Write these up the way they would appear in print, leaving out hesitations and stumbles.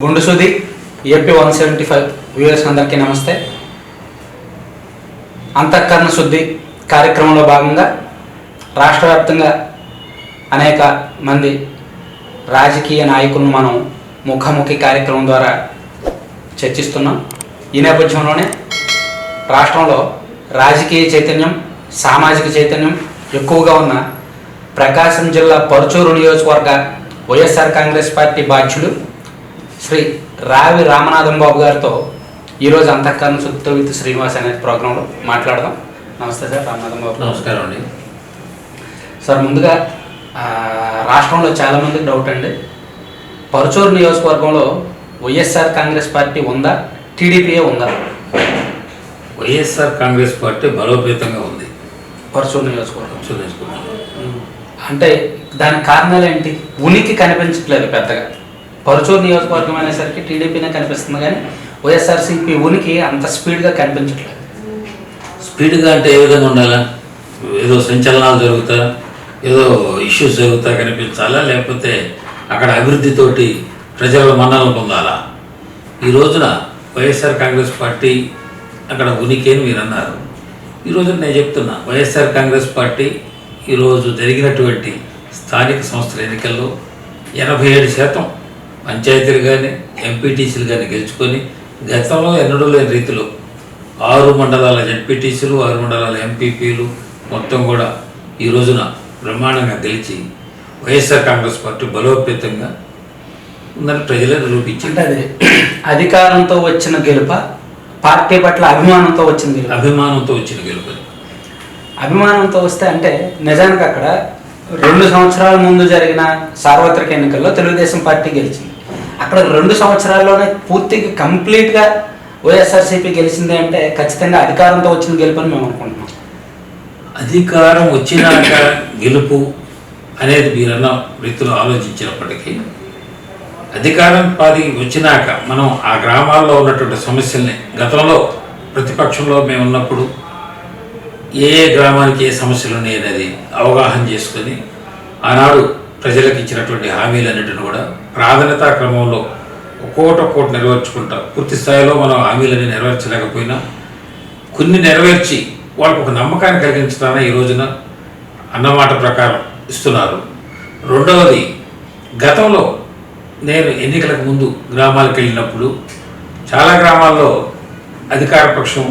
గుండు సుది AP 175 viewers అందరికీ నమస్తే. అంతఃకరణ శుద్ధి కార్యక్రమంలో భాగంగా రాష్ట్ర వ్యాప్తంగా అనేక మంది రాజకీయ నాయకులను మనం ముఖాముఖి కార్యక్రమం ద్వారా చర్చిస్తున్నాం. ఈ నేపథ్యంలోనే రాష్ట్రంలో రాజకీయ చైతన్యం, సామాజిక చైతన్యం ఎక్కువగా ఉన్న ప్రకాశం జిల్లా పరుచూరు నియోజకవర్గ వైఎస్ఆర్ కాంగ్రెస్ పార్టీ బాధ్యులు శ్రీ రావి రామనాథం బాబు గారితో ఈరోజు అంతఃకరణ శుద్ధితో విత్ శ్రీనివాస్ అనే ప్రోగ్రాంలో మాట్లాడదాం. నమస్తే సార్ రామనాథం బాబు. నమస్కారం అండి. సార్, ముందుగా రాష్ట్రంలో చాలామందికి డౌట్ అండి, పరుచూరు నియోజకవర్గంలో వైఎస్ఆర్ కాంగ్రెస్ పార్టీ ఉందా, టీడీపీఏ ఉందా? వైఎస్ఆర్ కాంగ్రెస్ పార్టీ బలోపేతంగా ఉంది పరుచూరు నియోజకవర్గం. అంటే దానికి కారణాలు ఏంటి? ఉనికి కనిపించట్లేదు పెద్దగా. పరుచూరు నియోజకవర్గం అనేసరికి టీడీపీనే కనిపిస్తుంది, కానీ వైఎస్ఆర్సీపీ ఉనికి అంత స్పీడ్గా కనిపించట్లేదు. స్పీడ్గా అంటే ఏ విధంగా ఉండాలా? ఏదో సంచలనాలు జరుగుతా, ఏదో ఇష్యూస్ జరుగుతా కనిపించాలా, లేకపోతే అక్కడ అభివృద్ధితోటి ప్రజల మన్ననలు పొందాలా? ఈ రోజున వైఎస్ఆర్ కాంగ్రెస్ పార్టీ అక్కడ ఉనికి అని మీరు అన్నారు. ఈ రోజున నేను చెప్తున్నా, వైఎస్ఆర్ కాంగ్రెస్ పార్టీ ఈరోజు జరిగినటువంటి స్థానిక సంస్థల ఎన్నికల్లో 87% పంచాయతీలు కానీ ఎంపీటీసీలు కానీ గెలుచుకొని గతంలో ఎన్నడూ లేని రీతిలో 6 మండలాల జడ్పీటీసీలు, 6 మండలాల ఎంపీపీలు మొత్తం కూడా ఈ రోజున బ్రహ్మాండంగా గెలిచి వైఎస్ఆర్ కాంగ్రెస్ పార్టీ బలోపేతంగా ఉందని ప్రజలే నిరూపించింది. అది అధికారంతో వచ్చిన గెలుప, పార్టీ పట్ల అభిమానంతో వచ్చిన గెలుపు? అభిమానంతో వచ్చిన గెలుపు. అభిమానంతో వస్తే అంటే నిజానికి అక్కడ 2 సంవత్సరాల ముందు జరిగిన సార్వత్రిక ఎన్నికల్లో తెలుగుదేశం పార్టీ గెలిచింది. అక్కడ 2 సంవత్సరాల్లోనే పూర్తిగా కంప్లీట్గా వైఎస్ఆర్సీపీ గెలిచింది అంటే ఖచ్చితంగా అధికారంతో వచ్చిన గెలుపు అని మేము అనుకుంటున్నాం. అధికారం వచ్చినాక గెలుపు అనేది మీరన్న రీతిలో ఆలోచించినప్పటికీ, అధికారం వచ్చినాక మనం ఆ గ్రామాల్లో ఉన్నటువంటి సమస్యల్ని గతంలో ప్రతిపక్షంలో మేము ఉన్నప్పుడు ఏ గ్రామానికి ఏ సమస్యలు ఉన్నాయి అనేది అవగాహన చేసుకొని ఆనాడు ప్రజలకు ఇచ్చినటువంటి హామీలన్నింటిని కూడా ప్రాధాన్యతా క్రమంలో ఒక్కోటి నెరవేర్చుకుంటా పూర్తి స్థాయిలో మనం హామీలని నెరవేర్చలేకపోయినా కొన్ని నెరవేర్చి వాళ్ళకు ఒక నమ్మకాన్ని కలిగించడానికి ఈ రోజున అన్నమాట ప్రకారం ఇస్తున్నారు. రెండవది, గతంలో నేను ఎన్నికలకు ముందు గ్రామాలకు వెళ్ళినప్పుడు చాలా గ్రామాల్లో అధికార పక్షం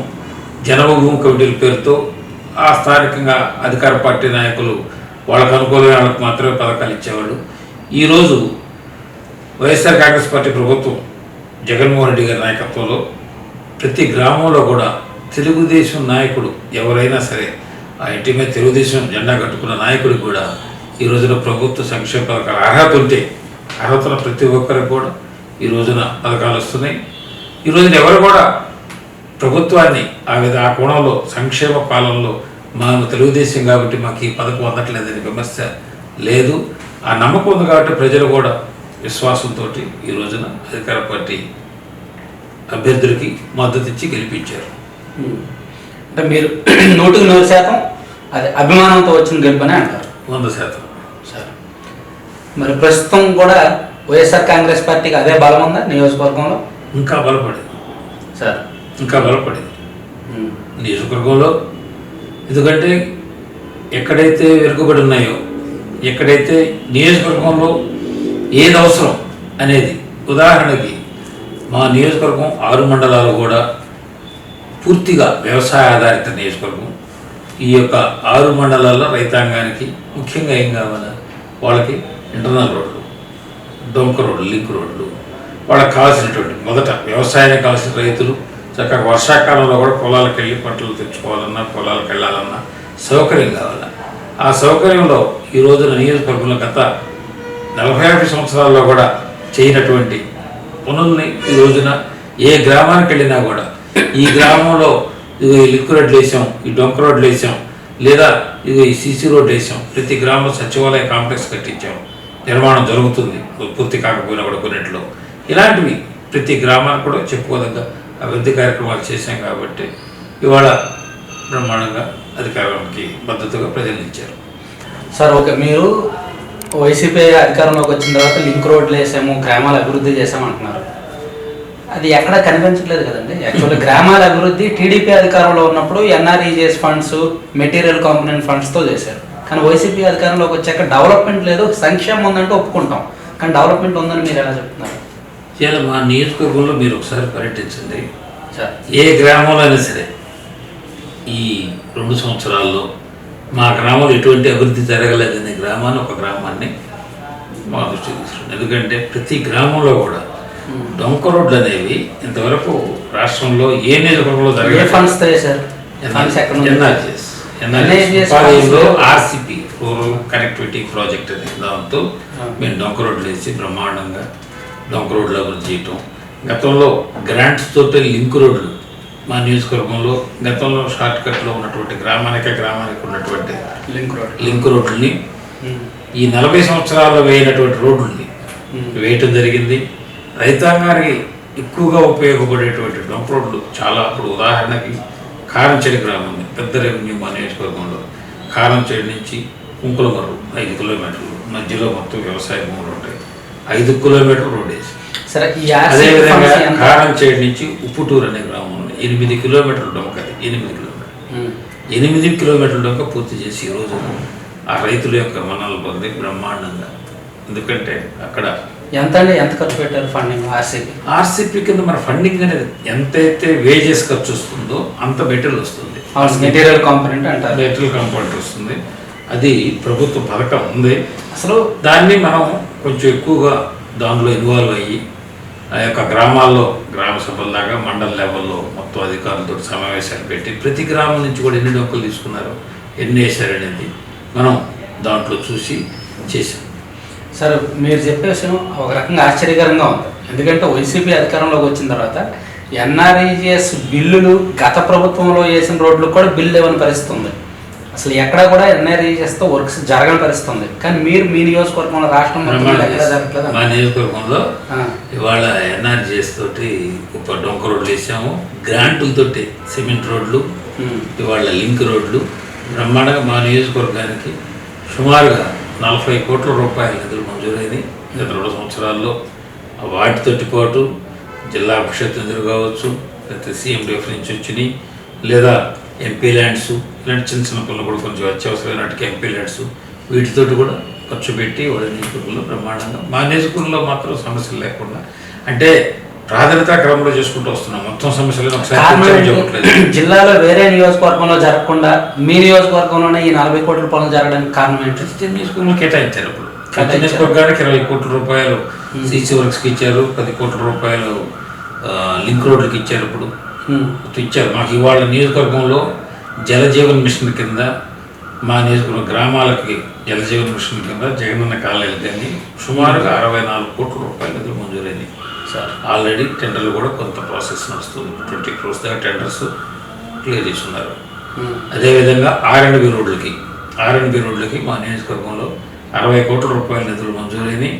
జన్మభూమి కమిటీల పేరుతో ఆ స్థానికంగా అధికార పార్టీ నాయకులు వాళ్ళకు అనుకూలమైన వాళ్ళకి మాత్రమే పథకాలు ఇచ్చేవాళ్ళు. ఈరోజు వైఎస్ఆర్ కాంగ్రెస్ పార్టీ ప్రభుత్వం జగన్మోహన్ రెడ్డి గారి నాయకత్వంలో ప్రతి గ్రామంలో కూడా తెలుగుదేశం నాయకుడు ఎవరైనా సరే, ఆ ఇంటి మీద తెలుగుదేశం జెండా కట్టుకున్న నాయకుడికి కూడా ఈ రోజున ప్రభుత్వ సంక్షేమ పథకాలు అర్హతల ప్రతి ఒక్కరికి కూడా ఈ రోజున పథకాలు వస్తున్నాయి. ఈ రోజున ఎవరు కూడా ప్రభుత్వాన్ని ఆ కోణంలో సంక్షేమ పాలనలో మనం తెలుగుదేశం కాబట్టి మాకు ఈ పథకం అందట్లేదని విమర్శ లేదు. ఆ నమ్మకం ఉంది కాబట్టి ప్రజలు కూడా విశ్వాసంతో ఈ రోజున అధికార పార్టీ అభ్యర్థులకి మద్దతు ఇచ్చి గెలిపించారు. అంటే మీరు 100% అది అభిమానంతో వచ్చిన గెలుపని అంటారు? 100%. సరే, మరి ప్రస్తుతం కూడా వైఎస్ఆర్ కాంగ్రెస్ పార్టీకి అదే బలం ఉందా నియోజకవర్గంలో? ఇంకా బలపడింది సార్, ఇంకా బలపడింది నియోజకవర్గంలో. ఎందుకంటే ఎక్కడైతే వెనుకబడి ఉన్నాయో, ఎక్కడైతే నియోజకవర్గంలో ఏది అవసరం అనేది, ఉదాహరణకి మా నియోజకవర్గం 6 మండలాలు కూడా పూర్తిగా వ్యవసాయ ఆధారిత నియోజకవర్గం. ఈ యొక్క 6 మండలాల్లో రైతాంగానికి ముఖ్యంగా ఏం కావాలా? వాళ్ళకి ఇంటర్నల్ రోడ్లు, డొంక రోడ్లు, లింక్ రోడ్లు, వాళ్ళకి కావాల్సినటువంటి మొదట వ్యవసాయానికి కావాల్సిన రైతులు చక్కగా వర్షాకాలంలో కూడా పొలాలకు వెళ్ళి పంటలు తెచ్చుకోవాలన్నా, పొలాలకు వెళ్ళాలన్నా సౌకర్యం కావాలి. ఆ సౌకర్యంలో ఈ రోజున నియోజకవర్గంలో గత 40-50 సంవత్సరాల్లో కూడా చేయనటువంటి పనుల్ని ఈ రోజున ఏ గ్రామానికి వెళ్ళినా కూడా ఈ గ్రామంలో ఇది లింక్ రోడ్లు వేసాం, ఈ డొంక రోడ్లు వేసాం, లేదా ఇది ఈ సీసీ రోడ్లు వేసాం, ప్రతి గ్రామంలో సచివాలయ కాంప్లెక్స్ కట్టించాం, నిర్మాణం జరుగుతుంది పూర్తి కాకపోయినా కూడా కొన్నింటిలో. ఇలాంటివి ప్రతి గ్రామానికి కూడా చెప్పుకోదగ్గ అభివృద్ధి కార్యక్రమాలు చేశాం కాబట్టి ఇవాళ బ్రహ్మాండంగా అధికారానికి మద్దతుగా ప్రజలు ఇచ్చారు. సార్, ఓకే, మీరు వైసీపీ అధికారంలోకి వచ్చిన తర్వాత లింక్ రోడ్లు వేసాము, గ్రామాలు అభివృద్ధి చేసాము అంటున్నారు. అది ఎక్కడ కనిపించట్లేదు కదండి. యాక్చువల్లీ గ్రామాల అభివృద్ధి టీడీపీ అధికారంలో ఉన్నప్పుడు ఎన్ఆర్ఈజీఎస్ ఫండ్స్, మెటీరియల్ కాంపోనెంట్ ఫండ్స్తో చేశారు. కానీ వైసీపీ అధికారంలోకి వచ్చాక డెవలప్మెంట్ లేదు, సంక్షేమం ఉందంటే ఒప్పుకుంటాం, కానీ డెవలప్మెంట్ ఉందని మీరు ఎలా చెప్తున్నారు? ఇలా మా నియోజకవర్గంలో మీరు ఒకసారి పర్యటించండి. సార్, ఏ గ్రామంలో అయినా సరే ఈ 2 సంవత్సరాల్లో మా గ్రామంలో ఎటువంటి అభివృద్ధి జరగలేదనే ఒక గ్రామాన్ని మా దృష్టి తీసుకుంది. ఎందుకంటే ప్రతి గ్రామంలో కూడా డొంక రోడ్లు అనేవి ఇంతవరకు రాష్ట్రంలో ఏ నియోజకవర్గంలో జరగలేదు. ఆర్సిపి రూరల్ కనెక్టివిటీ ప్రాజెక్ట్ అనే దాంతో మేము డొంక రోడ్లు వేసి బ్రహ్మాండంగా డొంక రోడ్లు అభివృద్ధి చేయటం. గతంలో గ్రాంట్స్ తోటి లింక్ రోడ్లు మా నియోజకవర్గంలో గతంలో షార్ట్ కట్లో ఉన్నటువంటి గ్రామానికి ఉన్నటువంటి లింక్ రోడ్లని ఈ 40 సంవత్సరాల్లో వేయనటువంటి రోడ్లని వేయటం జరిగింది. రైతాంగానికి ఎక్కువగా ఉపయోగపడేటువంటి డొంక రోడ్లు చాలా. అప్పుడు ఉదాహరణకి కారంచేడి గ్రామం ఉంది, పెద్ద రెవెన్యూ మా నియోజకవర్గంలో. కారంచేడి నుంచి కుంకులమర్రు 5 కిలోమీటర్లు, మధ్యలో మొత్తం వ్యవసాయ భూములు ఉంటాయి. 5 కిలోమీటర్లు రోడ్ వేసి, అదేవిధంగా కారంచేడి నుంచి ఉప్పుటూరు అనే గ్రామం ఉంది, 8 కిలోమీటర్లు డొంక. 8 కిలోమీటర్ల డొంక పూర్తి చేసి ఈరోజు ఆ రైతుల యొక్క మన్నలు పొంది బ్రహ్మాండంగా. ఎందుకంటే అక్కడ ఎంత ఖర్చు పెట్టారు ఫండింగ్? ఆర్సీపీ కింద మన ఫండింగ్ అనేది ఎంతైతే వేజెస్ ఖర్చు వస్తుందో అంత మెటీరియల్ వస్తుంది. మెటీరియల్ కాంపోనెంట్ అంటారు, మెటీరియల్ కాంపోనెంట్ వస్తుంది. అది ప్రభుత్వ పథకం ఉంది. అసలు దాన్ని మనం కొంచెం ఎక్కువగా దానిలో ఇన్వాల్వ్ అయ్యి ఆ యొక్క గ్రామాల్లో గ్రామ సభల్లాగా మండల లెవెల్లో మొత్తం అధికారులతో సమావేశాలు పెట్టి ప్రతి గ్రామం నుంచి కూడా ఎన్ని డొంకలు తీసుకున్నారు, ఎన్ని వేశారనేది మనం దాంట్లో చూసి చేసాం. సార్, మీరు చెప్పే విషయం ఒక రకంగా ఆశ్చర్యకరంగా ఉంది. ఎందుకంటే వైసీపీ అధికారంలోకి వచ్చిన తర్వాత ఎన్ఆర్ఈజీఎస్ బిల్లులు గత ప్రభుత్వంలో వేసిన రోడ్లు కూడా బిల్లు ఇవ్వని పరిస్థితి ఉంది. అసలు ఎక్కడ కూడా ఎన్ఆర్ఈజీఎస్తో వర్క్స్ జరగని పరిస్థితి ఉంది. కానీ మీరు మీ నియోజకవర్గంలో రాష్ట్రం జరగట్లేదు. మా నియోజకవర్గంలో ఇవాళ ఎన్ఆర్ఈజీఎస్ తోటి డొంక రోడ్లు వేసాము, గ్రాంటులతోటి సిమెంట్ రోడ్లు, ఇవాళ లింక్ రోడ్లు బ్రహ్మాండంగా. మా నియోజకవర్గానికి సుమారుగా 40 కోట్ల రూపాయల నిధులు మంజూరైనవి గత 2 సంవత్సరాల్లో. వాటితోటి పాటు జిల్లా పరిషత్ నిధులు కావచ్చు, లేకపోతే సీఎండిఎఫ్ నుంచి వచ్చినాయి, లేదా ఎంపీ ల్యాండ్స్, ఇలాంటి చిన్న పనులు కూడా కొంచెం అత్యవసరమైన వాటికి ఎంపీ ల్యాండ్స్, వీటితోటి కూడా ఖర్చు పెట్టి వాళ్ళ నియోజకవర్గంలో బ్రహ్మాండంగా. మా నియోజకవర్గంలో మాత్రం సమస్యలు లేకుండా, అంటే ప్రాధాన్యత క్రమంలో చేసుకుంటూ వస్తున్నాం. మొత్తం సమస్యలు చెప్పట్లేదు. జిల్లాలో వేరే నియోజకవర్గంలో జరగకుండా మీ నియోజకవర్గంలోనే ఈ 40 కోట్ల పనులు జరగడానికి కారణం ఏంటి? నియోజకవర్గంలో కేటాయించారు. ఇప్పుడు ప్రతి నియోజకవర్గానికి 20 కోట్ల రూపాయలు సీసీ వర్క్స్కి ఇచ్చారు, 10 కోట్ల రూపాయలు లింక్ రోడ్లకి ఇచ్చారు. ఇప్పుడు ఇచ్చారు. మాకు ఇవాళ నియోజకవర్గంలో జలజీవన్ మిషన్ కింద మా నియోజకవర్గ గ్రామాలకి జలజీవన్ మిషన్ కింద జగనన్న కాలనీలు కానీ సుమారుగా 64 కోట్ల రూపాయల నిధులు మంజూరైంది సార్. ఆల్రెడీ టెండర్లు కూడా కొంత ప్రాసెస్ నడుస్తుంది. 20 crores దాకా టెండర్స్ క్లియర్ చేస్తున్నారు. అదేవిధంగా ఆర్ఎండ్బి రోడ్లకి మా నియోజకవర్గంలో 60 కోట్ల రూపాయల నిధులు మంజూరైనవి,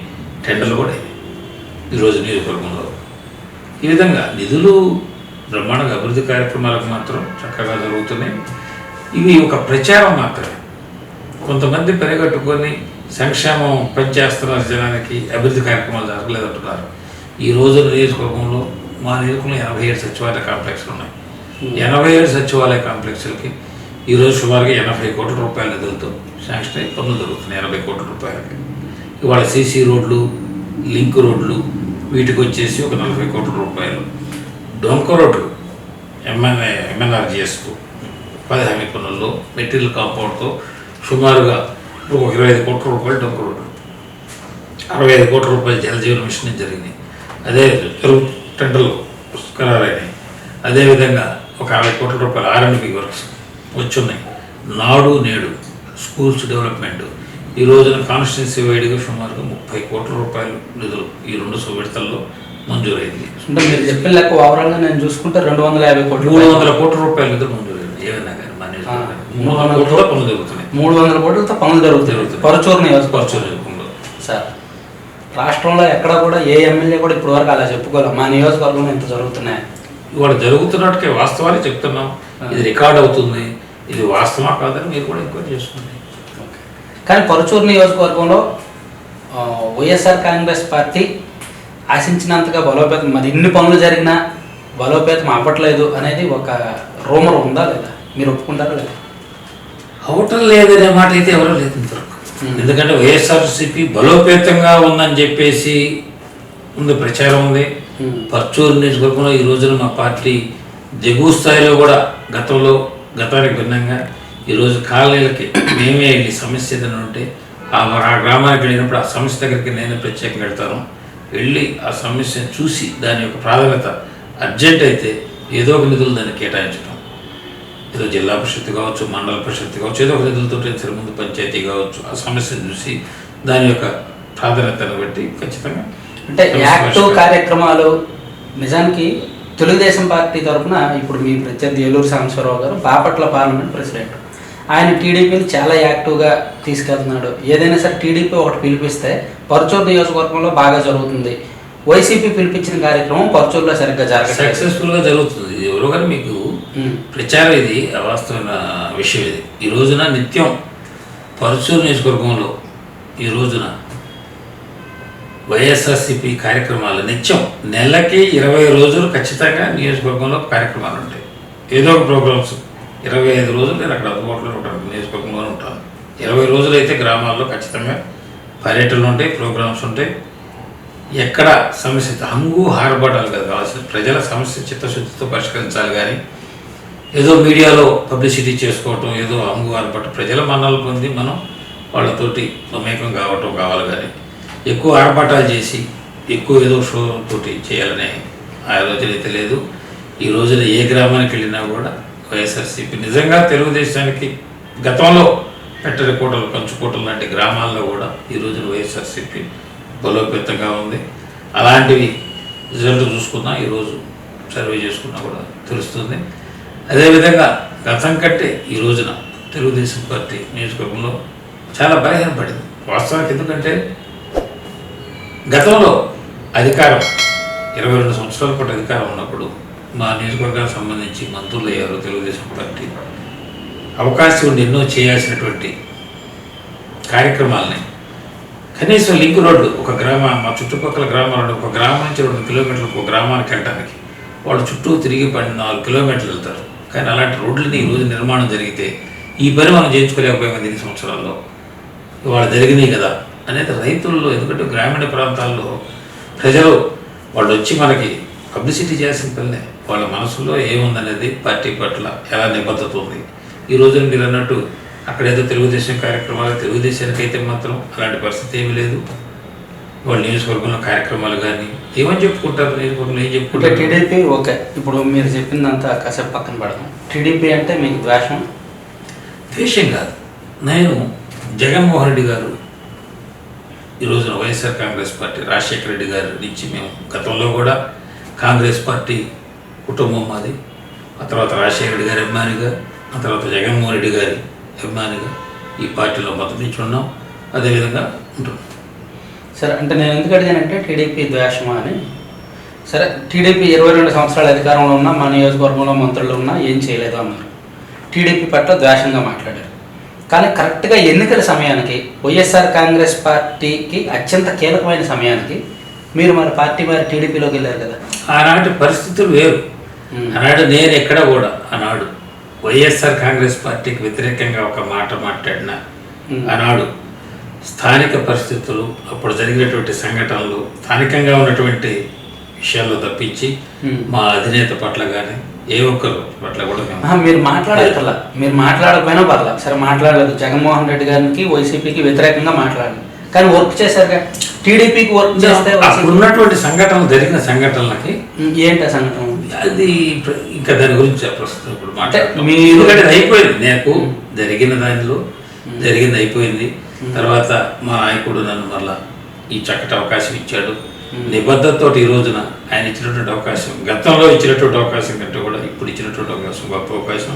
టెండర్లు కూడా అయినాయి ఈరోజు నియోజకవర్గంలో. ఈ విధంగా నిధులు బ్రహ్మాండంగా అభివృద్ధి కార్యక్రమాలకు మాత్రం చక్కగా జరుగుతున్నాయి. ఇవి ఒక ప్రచారం మాత్రమే. కొంతమంది పెరగట్టుకొని సంక్షేమం పనిచేస్తున్నారు, జనానికి అభివృద్ధి కార్యక్రమాలు జరగలేదంటున్నారు. ఈ రోజు నియోజకవర్గంలో మా నియోజకవర్గంలో 87 సచివాలయ కాంప్లెక్స్లు ఉన్నాయి. 87 సచివాలయ కాంప్లెక్స్లకి ఈరోజు సుమారుగా 80 కోట్ల రూపాయల నిధులతో శాంక్షన్ అయ్యి పనులు జరుగుతున్నాయి. 80 కోట్ల రూపాయలకి. ఇవాళ సీసీ రోడ్లు, లింక్ రోడ్లు, వీటికి వచ్చేసి ఒక 40 కోట్ల రూపాయలు. డొంక రోడ్లు ఎంఎన్ఆర్జీఎస్కు 10 హామీ పనుల్లో మెటీరియల్ కాంపౌండ్తో సుమారుగా ఒక 25 కోట్ల రూపాయలు డొంక రోడ్లు, 65 కోట్ల రూపాయలు జలజీవన మిషన్ జరిగినాయి. అదే టెండర్లు ఖరారైనాయి. అదేవిధంగా ఒక 60 కోట్ల రూపాయలు ఆర్ఎండ్బి వర్క్స్ వచ్చున్నాయి. నాడు నేడు స్కూల్స్ డెవలప్మెంట్ ఈ రోజున కాన్స్టిట్యున్సీ వైడ్గా సుమారుగా 30 కోట్ల రూపాయలు నిధులు ఈ 2 విడతల్లో మంజూరైంది. అంటే మీరు చెప్పిన లెక్క ఓవరాల్గా నేను చూసుకుంటే 250 కోట్లు, 300 కోట్ల రూపాయల నిధులు మంజూరైంది. ఏదైనా కానీ మన 300 కోట్ల పనులు జరుగుతున్నాయి. 300 కోట్లతో పనులు జరుగుతాయి పరచూరు నియోజకవర్గంలో. సార్, రాష్ట్రంలో ఎక్కడ కూడా ఏ ఎమ్మెల్యే కూడా ఇప్పటి వరకు అలా చెప్పుకోవాలి మా నియోజకవర్గంలో ఇంత జరుగుతున్నాయి. ఇవాళ జరుగుతున్నట్టుగా వాస్తవాన్ని చెప్తున్నాం. ఇది రికార్డ్ అవుతుంది. ఇది వాస్తవా కాదని మీరు కూడా ఎంక్వైరీ చేసుకోండి. కానీ పరచూరు నియోజకవర్గంలో వైఎస్ఆర్ కాంగ్రెస్ పార్టీ ఆశించినంతగా బలోపేతం, మరి ఇన్ని పనులు జరిగినా బలోపేతం అవ్వట్లేదు అనేది ఒక రూమర్ ఉందా లేదా, మీరు ఒప్పుకుంటారా లేదా? అవటం లేదనే మాట అయితే ఎవరో లేదు ఇంతవరకు. ఎందుకంటే వైఎస్ఆర్సీపీ బలోపేతంగా ఉందని చెప్పేసి ముందు ప్రచారం ఉంది. పర్చూరు నియోజకవర్గంలో ఈ రోజున మా పార్టీ దిగువ స్థాయిలో కూడా గతానికి భిన్నంగా ఈరోజు కాలనీలకి మేమే వెళ్ళి సమస్య ఏదైనా ఉంటే ఆ గ్రామానికి వెళ్ళినప్పుడు ఆ సమస్య దగ్గరికి నేను ప్రత్యేకంగా వెళ్తాను. వెళ్ళి ఆ సమస్యను చూసి దాని యొక్క ప్రాధాన్యత అర్జెంట్ అయితే ఏదో ఒక నిధులు దాన్ని కేటాయించడం, ఏదో జిల్లా పరిషత్ కావచ్చు, మండల పరిషత్ కావచ్చు, ఏదో ఒక నిధులతో సరే ముందు పంచాయతీ కావచ్చు, ఆ సమస్యను చూసి దాని యొక్క ప్రాధాన్యతను బట్టి ఖచ్చితంగా అంటే యాక్టివ్ కార్యక్రమాలు. నిజానికి తెలుగుదేశం పార్టీ తరఫున ఇప్పుడు మీ ప్రత్యర్థి ఏలూరు సాంబశివరావు గారు బాపట్ల పార్లమెంట్ ప్రెసిడెంట్, ఆయన టీడీపీని చాలా యాక్టివ్గా తీసుకెళ్తున్నాడు. ఏదైనా సరే టీడీపీ ఒకటి పిలిపిస్తే పర్చూరు నియోజకవర్గంలో బాగా జరుగుతుంది, వైసీపీ పిలిపించిన కార్యక్రమం పర్చూరులో సరిగ్గా జరగదు, సక్సెస్ఫుల్గా జరుగుతుంది. ఎవరో కానీ మీకు ప్రచారం ఇది అవాస్తవమైన విషయం. ఇది ఈ రోజున నిత్యం పర్చూరు నియోజకవర్గంలో ఈ రోజున వైఎస్ఆర్సీపీ కార్యక్రమాలు నిత్యం నెలకి 20 రోజులు ఖచ్చితంగా నియోజకవర్గంలో కార్యక్రమాలు ఉంటాయి. ఏదో ఒక ప్రోగ్రామ్స్ 25 రోజులు నేను అక్కడ అందుబాటులో ఉంటాను, నియోజకవర్గంలోనే ఉంటాను. 20 రోజులు అయితే గ్రామాల్లో ఖచ్చితంగా పర్యటనలు ఉంటాయి, ప్రోగ్రామ్స్ ఉంటాయి. ఎక్కడ సమస్య హంగు హారబడాలి కదా, కావాల్సిన ప్రజల సమస్య చిత్తశుద్ధితో పరిష్కరించాలి. కానీ ఏదో మీడియాలో పబ్లిసిటీ చేసుకోవటం, ఏదో హంగు హారబట్ట ప్రజల మన్నలు పొంది మనం వాళ్ళతోటి మమేకం కావటం కావాలి. కానీ ఎక్కువ ఆర్భాటాలు చేసి ఎక్కువ ఏదో షో తోటి చేయాలనే ఆలోచన అయితే లేదు. ఈ రోజున ఏ గ్రామానికి వెళ్ళినా కూడా వైఎస్ఆర్సీపీ నిజంగా తెలుగుదేశానికి గతంలో పెట్టరికోటలు, కంచుకోటలు లాంటి గ్రామాల్లో కూడా ఈ రోజున వైఎస్ఆర్సీపీ బలోపేతంగా ఉంది. అలాంటివి రిజల్ట్ చూసుకున్నా, ఈరోజు సర్వే చేసుకున్నా కూడా తెలుస్తుంది. అదేవిధంగా గతం కంటే ఈ రోజున తెలుగుదేశం పార్టీ నియోజకవర్గంలో చాలా బలహీనపడింది వాస్తవానికి. ఎందుకంటే గతంలో అధికారం 22 సంవత్సరాల పాటు అధికారం ఉన్నప్పుడు మా నియోజకవర్గానికి సంబంధించి మంత్రులు అయ్యారు తెలుగుదేశం పార్టీ. అవకాశం ఉండి ఎన్నో చేయాల్సినటువంటి కార్యక్రమాలని కనీసం లింక్ రోడ్డు ఒక మా చుట్టుపక్కల గ్రామాలను ఒక గ్రామం నుంచి 2 కిలోమీటర్లు ఒక గ్రామానికి వెళ్ళడానికి వాళ్ళు చుట్టూ తిరిగి 4 కిలోమీటర్లు వెళ్తారు. కానీ అలాంటి రోడ్లని ఈరోజు నిర్మాణం జరిగితే ఈ పని మనం చేయించుకోలేకపోయాం 10 సంవత్సరాల్లో. ఇవాళ జరిగినాయి కదా అనేది రైతుల్లో, ఎందుకంటే గ్రామీణ ప్రాంతాల్లో ప్రజలు వాళ్ళు వచ్చి మనకి పబ్లిసిటీ చేయాల్సిన పనిలే, వాళ్ళ మనసులో ఏముందనేది పార్టీ పట్ల ఎలా నిబద్ధత ఉంది. ఈ రోజున మీరు అన్నట్టు అక్కడేదో తెలుగుదేశం కార్యక్రమాలు, తెలుగుదేశానికి అయితే మాత్రం అలాంటి పరిస్థితి ఏమీ లేదు. వాళ్ళు నియోజకవర్గంలో కార్యక్రమాలు కానీ ఏమని చెప్పుకుంటారు, నియోజకవర్గంలో ఏం చెప్పుకుంటారు. టీడీపీ ఓకే, ఇప్పుడు మీరు చెప్పిందంతా కాసేపు పక్కన పెడదాం. టీడీపీ అంటే మీకు ద్వేషం? ద్వేషం కాదు. నేను జగన్మోహన్ రెడ్డి గారు ఈ రోజున వైఎస్ఆర్ కాంగ్రెస్ పార్టీ రాజశేఖర రెడ్డి గారి నుంచి మేము గతంలో కూడా కాంగ్రెస్ పార్టీ కుటుంబం మాది, ఆ తర్వాత రాజశేఖర రెడ్డి గారి అభిమానిగా, ఆ తర్వాత జగన్మోహన్ రెడ్డి గారి అభిమానిగా ఈ పార్టీలో మద్దతు ఇచ్చి ఉన్నాం. అదేవిధంగా ఉంటున్నాం. సరే, అంటే నేను ఎందుకు అడిగానంటే టీడీపీ ద్వేషమా అని. సరే, టీడీపీ 22 సంవత్సరాల అధికారంలో ఉన్నా, మా నియోజకవర్గంలో మంత్రులు ఉన్నా ఏం చేయలేదు అన్నారు. టీడీపీ పట్ల ద్వేషంగా మాట్లాడారు. కానీ కరెక్ట్గా ఎన్నికల సమయానికి వైఎస్ఆర్ కాంగ్రెస్ పార్టీకి అత్యంత కీలకమైన సమయానికి మీరు మరి పార్టీ మరి టీడీపీలోకి వెళ్ళారు కదా. ఆనాటి పరిస్థితులు వేరు. ఆనాడు నేను ఎక్కడ కూడా ఆనాడు వైఎస్ఆర్ కాంగ్రెస్ పార్టీకి వ్యతిరేకంగా ఒక మాట మాట్లాడిన ఆనాడు స్థానిక పరిస్థితులు, అప్పుడు జరిగినటువంటి సంఘటనలు, స్థానికంగా ఉన్నటువంటి విషయాల్లో తప్పించి మా అధినేత పట్ల కానీ ఏ ఒక్కరు పట్ల కూడా మీరు మాట్లాడగల, మీరు మాట్లాడకపోయినా పర్లా. సరే, మాట్లాడలేదు. జగన్మోహన్ రెడ్డి గారికి వైసీపీకి వ్యతిరేకంగా మాట్లాడలేదు, కానీ వర్క్ చేశారుగా. టీడీపీకి వర్క్ చేస్తే ఉన్నటువంటి సంఘటనలు, జరిగిన సంఘటనలకి ఏంటి ఆ సంఘటన, అది ఇంకా దాని గురించి ప్రస్తుతం ఇప్పుడు మాట్లాడుతున్నాం. అయిపోయింది, నాకు జరిగిన దానిలో జరిగింది అయిపోయింది. తర్వాత మా నాయకుడు నన్ను మళ్ళా ఈ చక్కటి అవకాశం ఇచ్చాడు. నిబద్ధతతో ఈ రోజున ఆయన ఇచ్చినటువంటి అవకాశం, గతంలో ఇచ్చినటువంటి అవకాశం కంటే కూడా ఇప్పుడు ఇచ్చినటువంటి అవకాశం గొప్ప అవకాశం.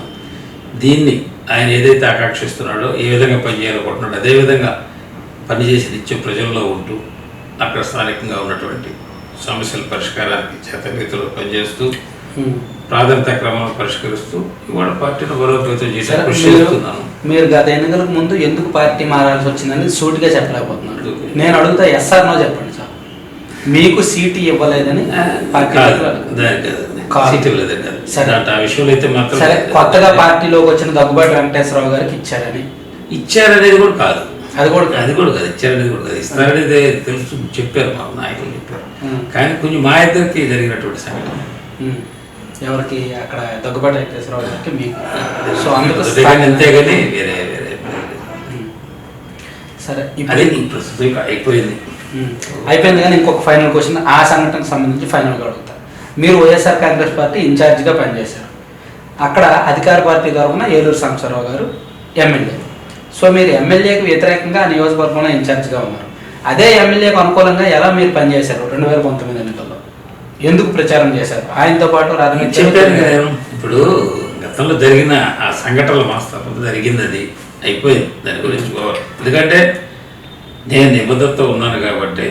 దీన్ని ఆయన ఏదైతే ఆకాంక్షిస్తున్నాడో, ఏ విధంగా పనిచేయాలనుకుంటున్నాడో అదేవిధంగా పనిచేసి నిత్యం ప్రజల్లో ఉంటూ అక్కడ స్థానికంగా ఉన్నటువంటి సమస్యల పరిష్కారానికి చేతనీతిలో పనిచేస్తూ ప్రాధాన్యత క్రమంలో పరిష్కరిస్తూ ఇవాళ పార్టీని బలోపేతం చేసి కృషి చేస్తున్నాను. మీరు గత ఎన్నికలకు ముందు ఎందుకు పార్టీ మారాల్సి వచ్చిందని సూటిగా చెప్పలేకపోతున్నారు. నేను అడుగుతా, ఎస్ఆర్ నో చెప్పండి సార్. మీకు సీటు ఇవ్వలేదని పార్టీ సీట్ ఇవ్వలేదండి. సరే, ఆ విషయంలో అయితే మాత్రం సరే, కొత్తగా పార్టీలోకి వచ్చిన దగ్గుబాటి వెంకటేశ్వరరావు గారికి ఇచ్చారనేది కూడా కాదు. అది కూడా కాదు, ఇచ్చారనేది కూడా కాదు. ఇస్తారనేది తెలుసు, చెప్పారు, మా నాయకులు చెప్పారు. కానీ కొంచెం మా ఇద్దరికి జరిగినటువంటి సంఘటన. ఎవరికి అక్కడ దగ్గుబాటి వెంకటేశ్వరరావు గారికి మీకు. సో అంతేగాని వేరే వేరే. సరే, అదే ప్రస్తుతం అయిపోయింది. కానీ ఇంకొక ఫైనల్ క్వశ్చన్ ఆ సంఘటనకు సంబంధించి ఫైనల్గా అడుగుతా. మీరు వైఎస్ఆర్ కాంగ్రెస్ పార్టీ ఇన్ఛార్జిగా పనిచేశారు. అక్కడ అధికార పార్టీ తరఫున ఏలూరు సాంబశివరావు గారు ఎమ్మెల్యే. సో మీరు ఎమ్మెల్యేకి వ్యతిరేకంగా ఆ నియోజకవర్గంలో ఇన్ఛార్జిగా ఉన్నారు. అదే ఎమ్మెల్యేకు అనుకూలంగా ఎలా మీరు పనిచేశారు 2019 ఎన్నికల్లో? ఎందుకు ప్రచారం చేశారు? ఆయనతో పాటు ఇప్పుడు గతంలో జరిగిన ఆ సంఘటనలు మాస్టర్ జరిగింది, అది అయిపోయింది. దాని గురించి ఎందుకంటే నేను నిబద్ధతతో ఉన్నాను కాబట్టి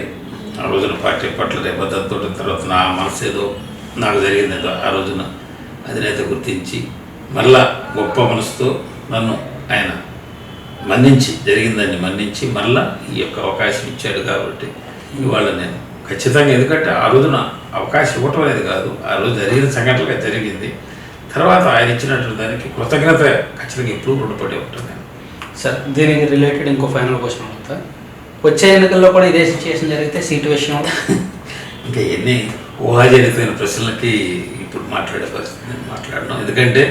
ఆ రోజున పార్టీ పట్ల నిబద్ధతతో, తర్వాత నా మనసు ఏదో నాకు జరిగిందేదో ఆ రోజున అధినేత గుర్తించి మళ్ళా గొప్ప మనసుతో నన్ను ఆయన మన్నించి, జరిగిందాన్ని మన్నించి మళ్ళా ఈ యొక్క అవకాశం ఇచ్చాడు. కాబట్టి ఇవాళ నేను ఖచ్చితంగా, ఎందుకంటే ఆ రోజున అవకాశం ఇవ్వటం అనేది కాదు, ఆ రోజు జరిగిన సంఘటనగా జరిగింది. తర్వాత ఆయన ఇచ్చినటువంటి దానికి కృతజ్ఞత ఖచ్చితంగా ఎప్పుడూ రుణపడి ఉంటాను నేను. సార్, దీనికి రిలేటెడ్ ఇంకో ఫైనల్ క్వశ్చన్ అడుగుతా. వచ్చే ఎన్నికల్లో కూడా ఇదే సిచ్యువేషన్ జరిగితే సీటు విషయంలో ఇంకా ఎన్ని ఊహాజనితమైన ప్రశ్నలకి ఇప్పుడు మాట్లాడే పరిస్థితి నేను మాట్లాడను. ఎందుకంటే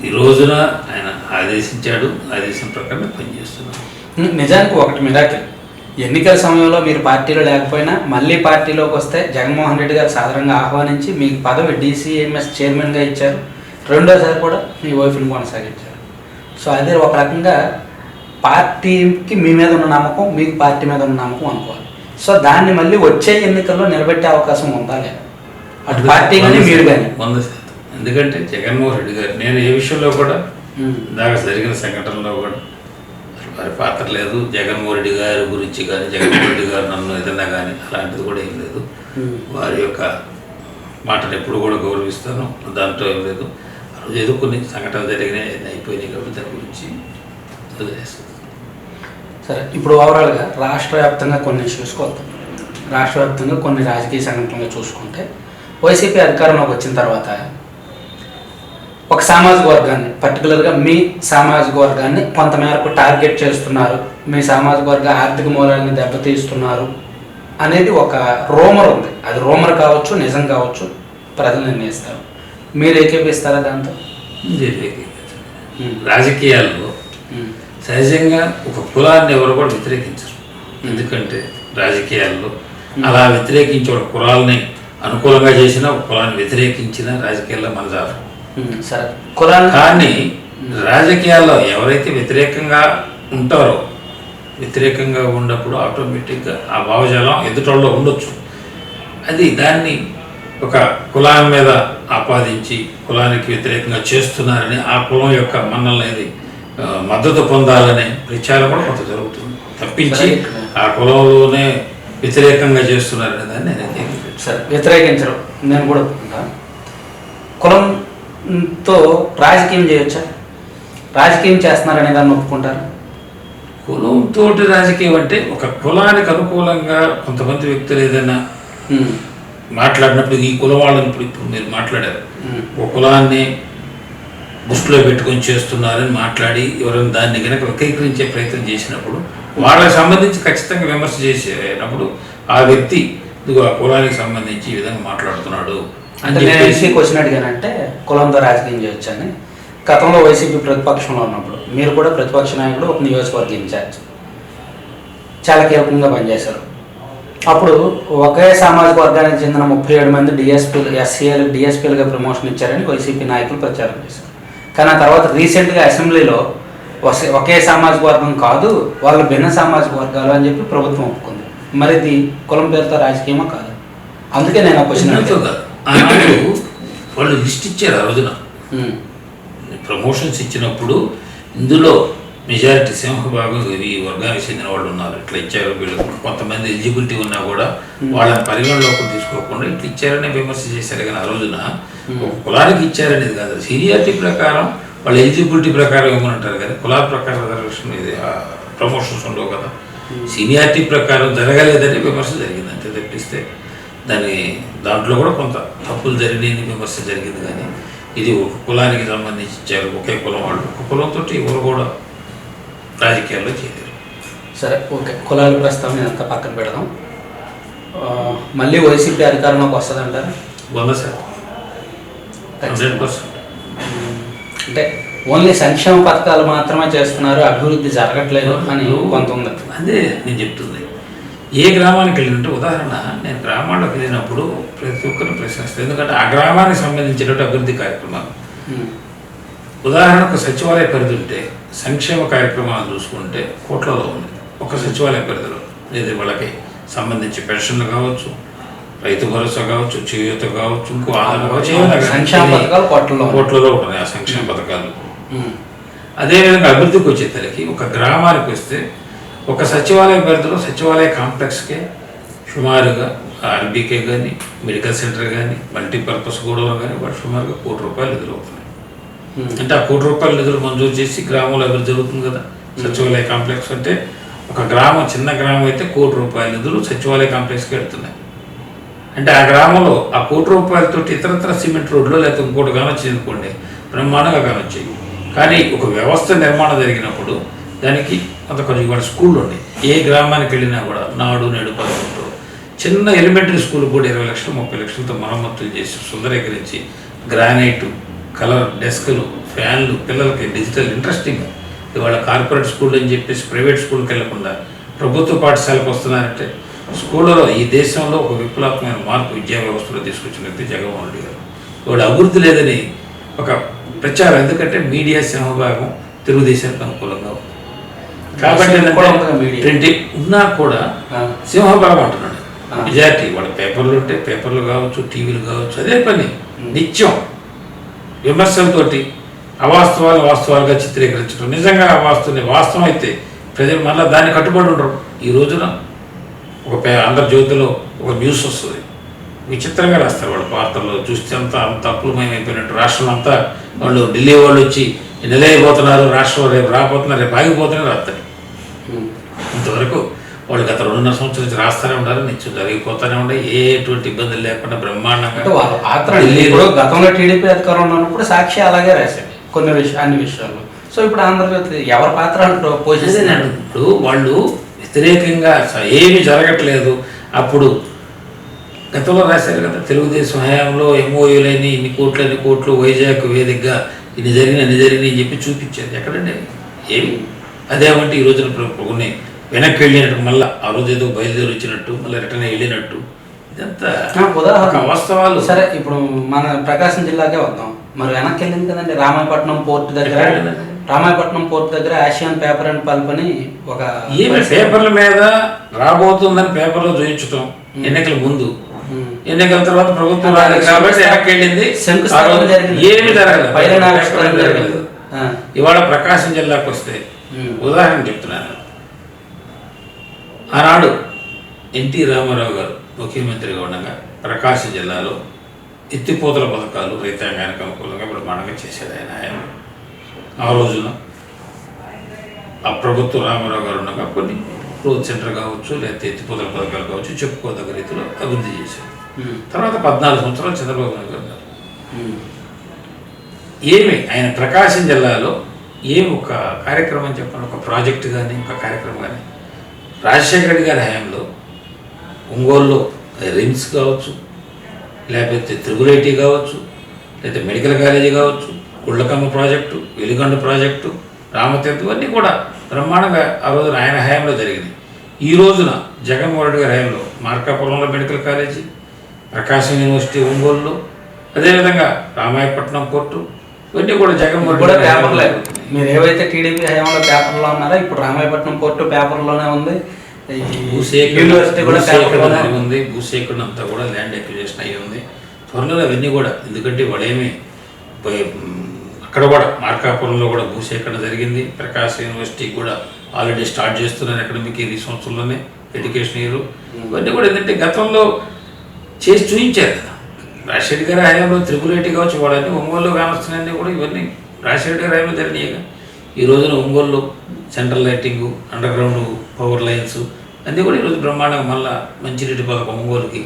ఈ రోజున ఆయన ఆదేశించాడు, ఆదేశం ప్రకారం పనిచేస్తున్నాను. నిజానికి ఒకటి మిరాకిల్, ఎన్నికల సమయంలో మీరు పార్టీలో లేకపోయినా మళ్ళీ పార్టీలోకి వస్తే జగన్మోహన్ రెడ్డి గారు సాధారణంగా ఆహ్వానించి మీకు పదవి DCMS చైర్మన్గా ఇచ్చారు. రెండోసారి కూడా మీ వైఫ్ని కొనసాగించారు. సో అదే ఒక రకంగా పార్టీకి మీ మీద ఉన్న నమ్మకం, మీకు పార్టీ మీద ఉన్న నమ్మకం అనుకోవాలి. సో దాన్ని మళ్ళీ వచ్చే ఎన్నికల్లో నిలబెట్టే అవకాశం ఉందా లేదా? అటు పార్టీ కానీ మీరు కానీ. 100%. ఎందుకంటే జగన్మోహన్ రెడ్డి గారు, నేను ఏ విషయంలో కూడా దాకా జరిగిన సంఘటనలో కూడా వారి పాత్ర లేదు. జగన్మోహన్ రెడ్డి గారి గురించి కానీ, జగన్మోహన్ రెడ్డి గారు నన్ను ఏదన్నా కానీ అలాంటిది కూడా ఏం లేదు. వారి యొక్క మాటను ఎప్పుడు కూడా గౌరవిస్తాను, దాంట్లో ఏం లేదు. ఆ రోజు ఏదో కొన్ని సంఘటనలు జరిగినాయి, అయిపోయినాయి కాబట్టి దాని గురించి వదిలేస్తాను. సరే, ఇప్పుడు ఓవరాల్గా రాష్ట్ర వ్యాప్తంగా కొన్ని ఇష్యూస్ వస్తాం. రాష్ట్ర వ్యాప్తంగా కొన్ని రాజకీయ సంఘటనలు చూసుకుంటే వైసీపీ అధికారంలోకి వచ్చిన తర్వాత ఒక సామాజిక వర్గాన్ని, పర్టికులర్గా మీ సామాజిక వర్గాన్ని కొంతమేరకు టార్గెట్ చేస్తున్నారు, మీ సామాజిక వర్గ ఆర్థిక మూలాన్ని దెబ్బతీస్తున్నారు అనేది ఒక రూమర్ ఉంది. అది రూమర్ కావచ్చు, నిజం కావచ్చు, ప్రజలు నిర్ణయిస్తారు. మీరు ఏకీపిస్తారా దాంతో? రాజకీయాల్లో సహజంగా ఒక కులాన్ని ఎవరు కూడా వ్యతిరేకించరు. ఎందుకంటే రాజకీయాల్లో అలా వ్యతిరేకించి ఒక కులాలని అనుకూలంగా చేసినా, ఒక కులాన్ని వ్యతిరేకించినా రాజకీయాల్లో మనజారు. సరే, కానీ రాజకీయాల్లో ఎవరైతే వ్యతిరేకంగా ఉంటారో, వ్యతిరేకంగా ఉన్నప్పుడు ఆటోమేటిక్గా ఆ భావజాలం ఎదుటోళ్ళలో ఉండొచ్చు. అది దాన్ని ఒక కులాన్ని మీద ఆపాదించి కులానికి వ్యతిరేకంగా చేస్తున్నారని, ఆ కులం యొక్క మన్నల్ని మద్దతు పొందాలనే ప్రచారం కూడా కొంత జరుగుతుంది. తప్పించి ఆ కులంలోనే వ్యతిరేకంగా చేస్తున్నారనే దాన్ని నేను సరే వ్యతిరేకించరు. నేను కూడా ఒప్పుకుంటాను. కులంతో రాజకీయం చేయొచ్చా? రాజకీయం చేస్తున్నారనే దాన్ని ఒప్పుకుంటారు? కులంతో రాజకీయం అంటే ఒక కులానికి అనుకూలంగా కొంతమంది వ్యక్తులు ఏదైనా మాట్లాడినప్పుడు, ఈ కులం వాళ్ళని ఇప్పుడు మీరు మాట్లాడారు, ఒక కులాన్ని దృష్టిలో పెట్టుకొని చేస్తున్నారని మాట్లాడి ఎవరైనా దాన్ని కనుక వక్రీకరించే ప్రయత్నం చేసినప్పుడు, వాళ్ళకి సంబంధించి ఖచ్చితంగా విమర్శ చేసేటప్పుడు ఆ వ్యక్తి ఇదిగో ఆ కులానికి సంబంధించి ఈ విధంగా మాట్లాడుతున్నాడు అంటే నేను క్వశ్చన్ అడిగానంటే కులంతో రాజకీయం చేయొచ్చు అని. గతంలో వైసీపీ ప్రతిపక్షంలో ఉన్నప్పుడు మీరు కూడా ప్రతిపక్ష నాయకుడు, ఒక నియోజకవర్గ ఇన్ఛార్జ్, చాలా కీలకంగా పనిచేశారు. అప్పుడు ఒకే సామాజిక వర్గానికి చెందిన 37 మంది ఎస్సీఎల్ డిఎస్పీలుగా ప్రమోషన్ ఇచ్చారని వైసీపీ నాయకులు ప్రచారం చేశారు. కానీ ఆ తర్వాత రీసెంట్గా అసెంబ్లీలో ఒకే సామాజిక వర్గం కాదు, వాళ్ళు భిన్న సామాజిక వర్గాలు అని చెప్పి ప్రభుత్వం ఒప్పుకుంది. మరి ఇది కులం పేరుతో రాజకీయమా కాదు? అందుకే నేను ఆ క్వశ్చన్ వాళ్ళు లిస్ట్ ఇచ్చారు. ఆ రోజున ప్రమోషన్స్ ఇచ్చినప్పుడు ఇందులో మెజారిటీ సింహభాగం ఈ వర్గానికి చెందిన వాళ్ళు ఉన్నారు, ఇట్లా ఇచ్చారు. వీళ్ళు కొంతమంది ఎలిజిబిలిటీ ఉన్నా కూడా వాళ్ళని పరిగణలోకి తీసుకోకుండా ఇట్లా ఇచ్చారనే విమర్శ చేశారు. కానీ ఆ రోజున ఒక కులానికి ఇచ్చారనేది కాదు, సీనియారిటీ ప్రకారం వాళ్ళ ఎలిజిబిలిటీ ప్రకారం ఏమని అంటారు. కానీ కులాల ప్రకారం రిజర్వేషన్ ఇది ప్రమోషన్స్ ఉండవు కదా. సీనియారిటీ ప్రకారం జరగలేదని విమర్శ జరిగింది అంతే తప్పిస్తే దాంట్లో కూడా కొంత తప్పులు జరిగినాయని విమర్శ జరిగింది. కానీ ఇది ఒక కులానికి సంబంధించి ఇచ్చారు, ఒకే కులం వాళ్ళు, ఒక కులంతో ఎవరు కూడా రాజకీయాల్లో చేయలేరు. సరే, ఓకే, కులాల ప్రస్తావన అంతా పక్కన పెడదాం. మళ్ళీ వైసీపీ అధికారంలోకి వస్తుందంటారు? 100%, 100%. అంటే ఓన్లీ సంక్షేమ పథకాలు మాత్రమే చేస్తున్నారు, అభివృద్ధి జరగట్లేదు అని కొంత ఉంది. అదే నేను చెప్తుంది. ఏ గ్రామానికి వెళ్ళినట్టు ఉదాహరణ, నేను గ్రామాల్లోకి వెళ్ళినప్పుడు ప్రతి ఒక్కరిని ప్రశ్నిస్తాను, ఎందుకంటే ఆ గ్రామానికి సంబంధించినట్టు అభివృద్ధి కార్యక్రమాలు. ఉదాహరణకు సచివాలయ పరిధి ఉంటే సంక్షేమ కార్యక్రమాలు చూసుకుంటే కోట్లలో ఉంది ఒక సచివాలయ పరిధిలో. ఇది వాళ్ళకి సంబంధించి పెన్షన్లు కావచ్చు, రైతు భరోసా కావచ్చు, చేయూత కావచ్చు, ఇంకో ఆధారం కావచ్చు, సంక్షేమ పథకాలు కోట్లలో ఉన్నాయి ఆ సంక్షేమ పథకాలు. అదేవిధంగా అభివృద్ధికి వచ్చేసరికి ఒక గ్రామానికి వస్తే ఒక సచివాలయ పరిధిలో సచివాలయ కాంప్లెక్స్కే సుమారుగా ఆర్బీకే కానీ, మెడికల్ సెంటర్ కానీ, మల్టీపర్పస్ గోడౌన్ కానీ వాటి సుమారుగా ₹1 కోటి నిధులు అవుతున్నాయి. అంటే ఆ ₹1 కోటి నిధులు మంజూరు చేసి గ్రామంలో అభివృద్ధి జరుగుతుంది కదా. సచివాలయ కాంప్లెక్స్ అంటే ఒక గ్రామం, చిన్న గ్రామం అయితే ₹1 కోటి నిధులు సచివాలయ కాంప్లెక్స్కి వెళ్తున్నాయి. అంటే ఆ గ్రామంలో ఆ ₹1 కోటి ఇతరత్ర సిమెంట్ రోడ్లు లేకపోతే ఇంకోటి కానొచ్చింది అనుకోండి, బ్రహ్మాండంగా కానొచ్చాయి. కానీ ఒక వ్యవస్థ నిర్మాణం జరిగినప్పుడు దానికి కొంచెం ఇవాళ స్కూళ్ళు ఉన్నాయి. ఏ గ్రామానికి వెళ్ళినా కూడా నాడు నేడు పథకంతో చిన్న ఎలిమెంటరీ స్కూల్ కూడా 20 లక్షలు 30 లక్షలతో మరమ్మతులు చేసి సుందరీకరించి గ్రానైట్ కలర్ డెస్క్లు, ఫ్యాన్లు, పిల్లలకి డిజిటల్ ఇంట్రెస్టింగ్. ఇవాళ కార్పొరేట్ స్కూల్ అని చెప్పేసి ప్రైవేట్ స్కూల్కి వెళ్లకుండా ప్రభుత్వ పాఠశాలకు వస్తున్నారంటే స్కూళ్ళలో ఈ దేశంలో ఒక విప్లవాత్మకమైన మార్పు విద్యా వ్యవస్థలో తీసుకొచ్చిన వ్యక్తి జగన్మోహన్ రెడ్డి గారు. ఇవాళ అభివృద్ధి లేదని ఒక ప్రచారం, ఎందుకంటే మీడియా సింహభాగం తెలుగుదేశానికి అనుకూలంగా ఉంది కాబట్టి ఉన్నా కూడా సింహభాగం అంటున్నాడు. మెజారిటీ వాళ్ళ పేపర్లు ఉంటే పేపర్లు కావచ్చు, టీవీలు కావచ్చు, అదే పని నిత్యం విమర్శలతోటి అవాస్తవాలు వాస్తవాలుగా చిత్రీకరించడం. నిజంగా వాస్తవం అయితే ప్రజలు మళ్ళీ దాన్ని కట్టుబడి ఉండరు. ఈ రోజున ఒక ఆంధ్రజ్యోతిలో ఒక న్యూస్ వస్తుంది, విచిత్రంగా రాస్తారు వాళ్ళ వార్తల్లో చూస్తే అంతా అప్పులమయమైపోయినట్టు. రాష్ట్రం అంతా వాళ్ళు ఢిల్లీ వాళ్ళు వచ్చి నిలయపోతున్నారు, రాష్ట్రం రేపు రాబోతున్నారు, రేపు ఆగిపోతున్నారు రాస్తారు. ఇంతవరకు వాళ్ళు గత 2.5 సంవత్సరాల నుంచి రాస్తూనే ఉన్నారు, నిత్యం జరిగిపోతూనే ఉన్నాయి, ఎటువంటి ఇబ్బందులు లేకుండా బ్రహ్మాండంగా. గతంలో టీడీపీ అధికారంలో ఉన్నప్పుడు సాక్షి అలాగే రాశాడు అన్ని విషయాల్లో. సో ఇప్పుడు ఆంధ్రజ్యోతి ఎవరి పాత్ర పోషిస్తున్నాడు. ఇప్పుడు వాళ్ళు వ్యతిరేకంగా ఏమీ జరగట్లేదు. అప్పుడు గతంలో రాశారు కదా, తెలుగుదేశం హయాంలో ఎంఓయూలని ఇన్ని కోట్లు వైజాగ్ వేదికగా ఇన్ని జరిగినాయి అని చెప్పి చూపించారు. ఎక్కడండి ఏమి? అదేమంటే ఈ రోజున కొన్ని వెనక్కి వెళ్ళినట్టు, మళ్ళీ ఆ రోజు ఏదో బయలుదేరి వచ్చినట్టు, మళ్ళీ రిటర్న్ వెళ్ళినట్టు, ఇదంతా ఉదాహరణ వాస్తవాలు. సరే, ఇప్పుడు మన ప్రకాశం జిల్లాకే వద్దాం. మరి వెనక్కి వెళ్ళింది కదండి, రామాయపట్నం పోర్ట్ దగ్గర ఆసియాన్ పేపర్ అండ్ పల్ప్ అని ఒక పేపర్ల మీద రాబోతుందని పేపర్లో చూపించడం, ఎన్నికల ముందు, ఎన్నికల తర్వాత ప్రభుత్వం కాబట్టి వెనక్కి వెళ్ళింది, ఏమి జరగలేదు. ఇవాళ ప్రకాశం జిల్లాకు వస్తే ఉదాహరణ చెప్తున్నాను. ఆనాడు ఎన్టీ రామారావు గారు ముఖ్యమంత్రిగా ఉండగా ప్రకాశం జిల్లాలో ఎత్తిపోతల పథకాలు రైతాంగానికి అనుకూలంగా బ్రహ్మాండంగా చేశాడు ఆయన. ఆ రోజున ఆ ప్రభుత్వం రామారావు గారు ఉండగా కొన్ని గ్రోత్ సెంటర్ కావచ్చు, లేకపోతే ఎత్తిపోతల పథకాలు కావచ్చు, చెప్పుకోదగ్గ రీతిలో అభివృద్ధి చేశారు. తర్వాత 14 సంవత్సరాలు చంద్రబాబు నాయుడు గారు ఉన్నారు. ఏమి ఆయన ప్రకాశం జిల్లాలో ఏమి ఒక కార్యక్రమం చెప్పండి, ఒక ప్రాజెక్టు కానీ ఒక కార్యక్రమం కానీ. రాజశేఖర రెడ్డి గారి హయాంలో ఒంగోలులో రిమ్స్ కావచ్చు, లేకపోతే త్రిగులైటీ కావచ్చు, లేకపోతే మెడికల్ కాలేజీ కావచ్చు, కుళ్ళకమ్మ ప్రాజెక్టు, వెలిగొండ ప్రాజెక్టు, రామతీర్థం, ఇవన్నీ కూడా బ్రహ్మాండంగా ఆ రోజున ఆయన హయాంలో జరిగింది. ఈ రోజున జగన్మోహన్ రెడ్డి గారి హయాంలో మార్కాపురంలో మెడికల్ కాలేజీ, ప్రకాశం యూనివర్సిటీ ఒంగోలులో, అదేవిధంగా రామాయపట్నం పోర్టు, ఇవన్నీ కూడా జగన్మోహన్ రెడ్డి పేపర్లే. మీరు ఏవైతే టీడీపీ హయాంలో పేపర్లో ఉన్నారో ఇప్పుడు రామాయపట్నం పోర్టు పేపర్లోనే ఉంది. యూనివర్సిటీ కూడా పేపర్లోనే ఉంది. భూసేకరణ అంతా కూడా ల్యాండ్ ఎక్విజిషన్ అయ్యి ఉంది. త్వరలో అవన్నీ కూడా, ఎందుకంటే వాడేమి అక్కడ కూడా మార్కాపురంలో కూడా భూసేకరణ జరిగింది. ప్రకాశం యూనివర్సిటీ కూడా ఆల్రెడీ స్టార్ట్ చేస్తున్నారు అకాడమిక్ ఇయర్, ఈ సంవత్సరంలోనే ఎడ్యుకేషన్ ఇయర్. ఇవన్నీ కూడా ఏంటంటే గతంలో చేసి చూపించారు కదా. రాజశేఖర గారి హయాంలో త్రిపురేటి కావచ్చు, వాడన్నీ ఒంగోలులో కానొస్తున్నాయన్నీ కూడా ఇవన్నీ రాజశేఖర గారి హయాంలో జరిగినాయి. ఈ రోజున ఒంగోలులో central lighting, under ground power lines అన్నీ కూడా ఈరోజు బ్రహ్మాండంగా మళ్ళీ మంచినీటి పథకం ఒంగోలుకి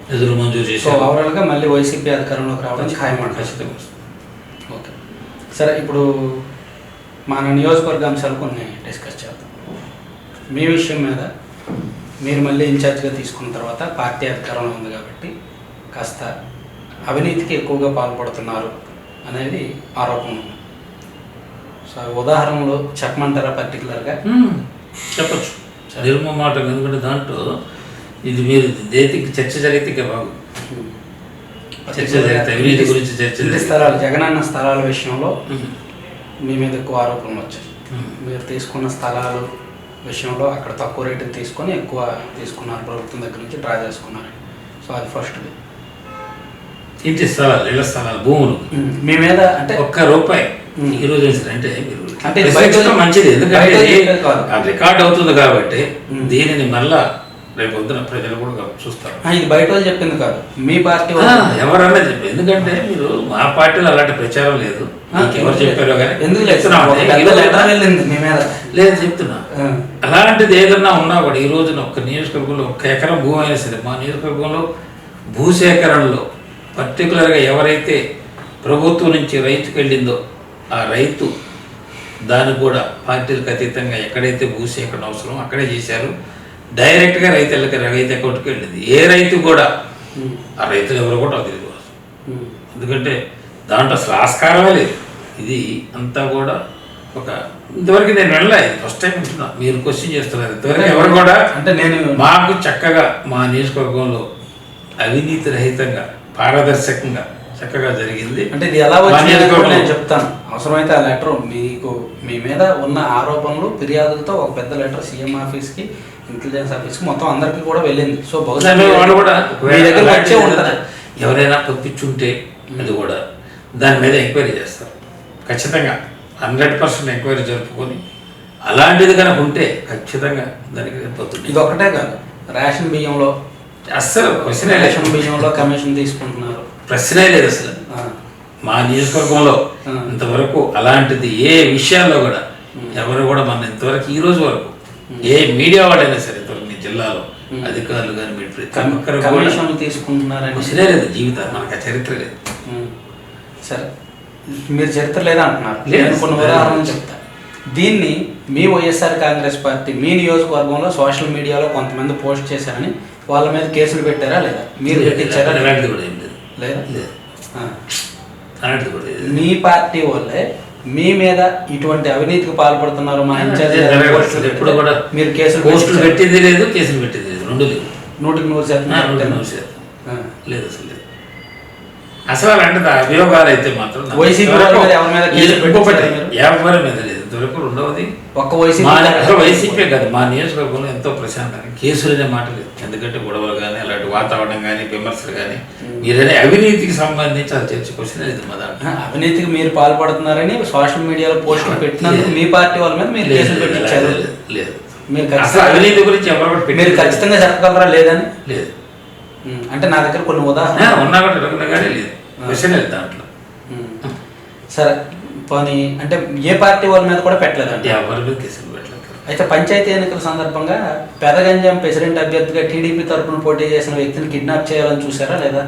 నిధులు మంజూరు సో చేశారు. ఓవరాల్గా మళ్ళీ వైసీపీ అధికారంలోకి రావడానికి ఖాయమంటారు. ఖచ్చితంగా వస్తుంది. ఓకే, సరే ఇప్పుడు మన నియోజకవర్గ అంశాలు కొన్ని డిస్కస్ చేద్దాం. మీ విషయం మీద మీరు మళ్ళీ ఇన్ఛార్జ్గా తీసుకున్న తర్వాత పార్టీ అధికారంలో ఉంది కాబట్టి కాస్త అవినీతికి ఎక్కువగా పాల్పడుతున్నారు అనేది ఆరోపణ ఉంది. సో ఉదాహరణలు చెప్పమంటారా పర్టికులర్గా? చెప్పచ్చు నిర్మమాటం. ఎందుకంటే దాంట్లో ఇది మీరు దేనికి చర్చ జరిగితే ఇంకా బాగు చర్చ జరిగితే అవినీతి గురించి చర్చ స్థలాలు జగనన్న స్థలాల విషయంలో మీ మీద ఎక్కువ ఆరోపణలు వచ్చాయి. మీరు తీసుకున్న స్థలాలు విషయంలో అక్కడ తక్కువ రేటుకి తీసుకొని ఎక్కువ తీసుకున్నారు, ప్రభుత్వం దగ్గర నుంచి డ్రా చేసుకున్నారు. సో అది ఫస్ట్. ఇంటి స్థలాలు, ఇళ్ల స్థలాలు, భూములు మీ మీద అంటే ₹1 ఈరోజు అంటే మీరు అంటే మంచిది. ఎందుకంటే రికార్డ్ అవుతుంది కాబట్టి దీనిని మళ్ళా రేపు పొద్దున ప్రజలు కూడా చూస్తారు. ఇది బయట వాళ్ళు చెప్పింది కాదు, మీ పార్టీ ఎవరన్నా చెప్పి. ఎందుకంటే మీరు మా పార్టీలో అలాంటి ప్రచారం లేదు. ఎవరు చెప్పారో కానీ ఎందుకు లేదు చెప్తున్నా. అలాంటిది ఏదన్నా ఉన్నా కూడా ఈ రోజున ఒక్క నియోజకవర్గంలో 1 ఎకరం భూమి అయినా సరే మా నియోజకవర్గంలో భూసేకరణలో పర్టికులర్గా ఎవరైతే ప్రభుత్వం నుంచి రైతుకు వెళ్ళిందో ఆ రైతు దాన్ని కూడా పార్టీలకు అతీతంగా ఎక్కడైతే భూసేకరణ అవసరం అక్కడే చేశారు. డైరెక్ట్గా రైతు అకౌంట్కి వెళ్ళింది. ఏ రైతు కూడా ఆ రైతులు ఎవరు కూడా తెలియదు. ఎందుకంటే దాంట్లో అసలు ఆస్కారమే లేదు. ఇది అంతా కూడా ఒక ఇంతవరకు నేను వెళ్ళలేదు, ఫస్ట్ టైం వింటున్నా. మీరు క్వశ్చన్ చేస్తున్నారు. ఇంతవరకు ఎవరు కూడా అంటే నేను మాకు చక్కగా మా నియోజకవర్గంలో అవినీతి రహితంగా పారదర్శకంగా చక్కగా జరిగింది. అంటే ఇది ఎలా వచ్చిందో నేను చెప్తాను. అవసరమైతే ఆ లెటర్ మీకు మీ మీద ఉన్న ఆరోపణలు ఫిర్యాదులతో ఒక పెద్ద లెటర్ సీఎం ఆఫీస్కి, ఇంటెలిజెన్స్ ఆఫీస్కి, మొత్తం అందరికీ కూడా వెళ్ళింది. సో బహుశా వాళ్ళు కూడా మీ దగ్గర వచ్చే ఉంటుంది. ఎవరైనా పంపించుంటే అది కూడా దాని మీద ఎంక్వైరీ చేస్తారు. ఖచ్చితంగా 100% ఎంక్వైరీ జరుపుకొని అలాంటిది కనుక ఉంటే ఖచ్చితంగా దానికి పోతుంది. ఇది ఒక్కటే కాదు, రేషన్ బియ్యంలో అస్సలు రేషన్ బియ్యంలో కమిషన్ తీసుకుంటున్నారు, ప్రశ్నే లేదు అసలు. మా నియోజకవర్గంలో ఇంతవరకు అలాంటిది ఏ విషయాల్లో కూడా ఎవరు కూడా మన ఇంతవరకు ఈ రోజు వరకు ఏ మీడియా వాడైనా సరే ఇంతవరకు మీ జిల్లాలో అధికారులు కానీ కమిషన్లు తీసుకుంటున్నారని ప్రశ్నే లేదు. జీవితం మనకు ఆ చరిత్ర లేదు. సరే, మీరు చరిత్ర లేదా అంటున్నారు. నేను కొన్ని ఉదాహరణలు చెప్తాను. దీన్ని మీ వైఎస్ఆర్ కాంగ్రెస్ పార్టీ మీ నియోజకవర్గంలో సోషల్ మీడియాలో కొంతమంది పోస్ట్ చేశారని వాళ్ళ మీద కేసులు పెట్టారా లేదా? మీరు పెట్టించారా? అలాంటిది కూడా ఏం లేదు. లేదా? అలాంటిది కూడా మీ పార్టీ వాళ్ళే మీ మీద ఇటువంటి అవినీతికి పాల్పడుతున్నారు మా ఇన్ఛార్జ్ ఎప్పుడు కూడా మీరు కేసులు పోస్టులు పెట్టింది లేదు, కేసులు పెట్టింది లేదు, రెండు లేవు. 100% లేదు అసలు లేదు. అసలు అలాంటిది అభియోగాలు అయితే మాత్రం వైసీపీ ఎవరి మీద లేదు ఇంతవరకు. రెండవది ఒక్క వైసీపీ కాదు, మా నియోజకవర్గంలో ఎంతో ప్రశాంతంగా కేసులు అనే మాట లేదు. ఎందుకంటే గొడవలు కానీ అలాంటి వాతావరణం కానీ విమర్శలు కానీ మీరనే అవినీతికి సంబంధించి అది చర్చకొచ్చిన లేదు. మా దాంట్లో అవినీతికి మీరు పాల్పడుతున్నారని సోషల్ మీడియాలో పోస్టులు పెట్టినందుకు మీ పార్టీ వాళ్ళ మీద మీరు కేసులు పెట్టించారు. లేదు, మీరు అసలు అవినీతి గురించి ఎవరు మీరు ఖచ్చితంగా చెప్పగలరా? లేదని లేదు. అంటే నా దగ్గర కొన్ని ఉదాహరణ ఉన్నా కూడా అడగగానే లేదు, క్వశ్చన్ లేదు దాంట్లో. సరే పోనీ అంటే ఏ పార్టీ వాళ్ళ మీద కూడా పెట్టలేదండి? ఎవరి మీద కేసులు పెట్టలేదు. అయితే పంచాయతీ ఎన్నికల సందర్భంగా పెదగంజాం ప్రెసిడెంట్ అభ్యర్థిగా టీడీపీ తరఫున పోటీ చేసిన వ్యక్తిని కిడ్నాప్ చేయాలని చూసారా లేదా?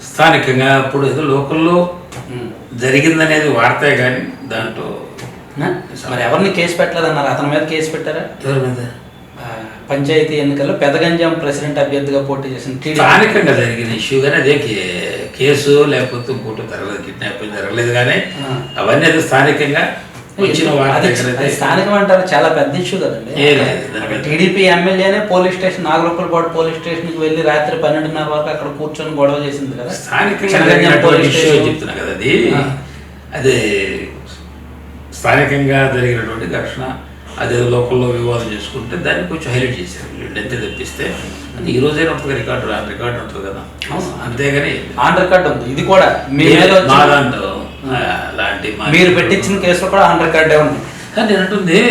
స్థానికంగా అప్పుడు ఏదో లోకల్లో జరిగిందనేది వార్తే కానీ దాంట్లో మరి ఎవరిని కేసు పెట్టలేదన్నారు, అతని మీద కేసు పెట్టారా? ఎవరి మీద? పంచాయతీ ఎన్నికల్లో పెదగంజాం ప్రెసిడెంట్ అభ్యర్థిగా పోటీ చేసిన స్థానికంగా జరిగిన ఇష్యూ కానీ అదే కేసు లేకపోతే ఇంకోటి జరగలేదు, కిడ్నాప్ జరగలేదు. కానీ అవన్నీ అది స్థానికంగా వచ్చిన స్థానికం అంటారు, చాలా పెద్ద ఇష్యూ కదండి. టీడీపీ ఎమ్మెల్యేనే పోలీస్ స్టేషన్ నాగరూపలపాడు పోలీస్ స్టేషన్కి వెళ్ళి రాత్రి 12:30 వరకు అక్కడ కూర్చొని గొడవ చేసింది కదా. స్థానికంగా చెప్తున్నా కదా, అది అదే స్థానికంగా జరిగినటువంటి ఘర్షణ. అదే లోకల్లో వివాదం చేసుకుంటే దాన్ని కొంచెం హైలైట్ చేశారు వీళ్ళు. ఎంత తెప్పిస్తే అది ఈ రోజైనా ఉంటుంది రికార్డు, ఆన్ రికార్డు ఉంటుంది కదా. అంతేగాని ఆన్ రికార్డు ఉంది. ఇది కూడా మా దాంట్లో అలాంటి మీరు పెట్టించిన కేసులు కూడా ఆన్ రికార్డే ఉంది. నేను అంటుంది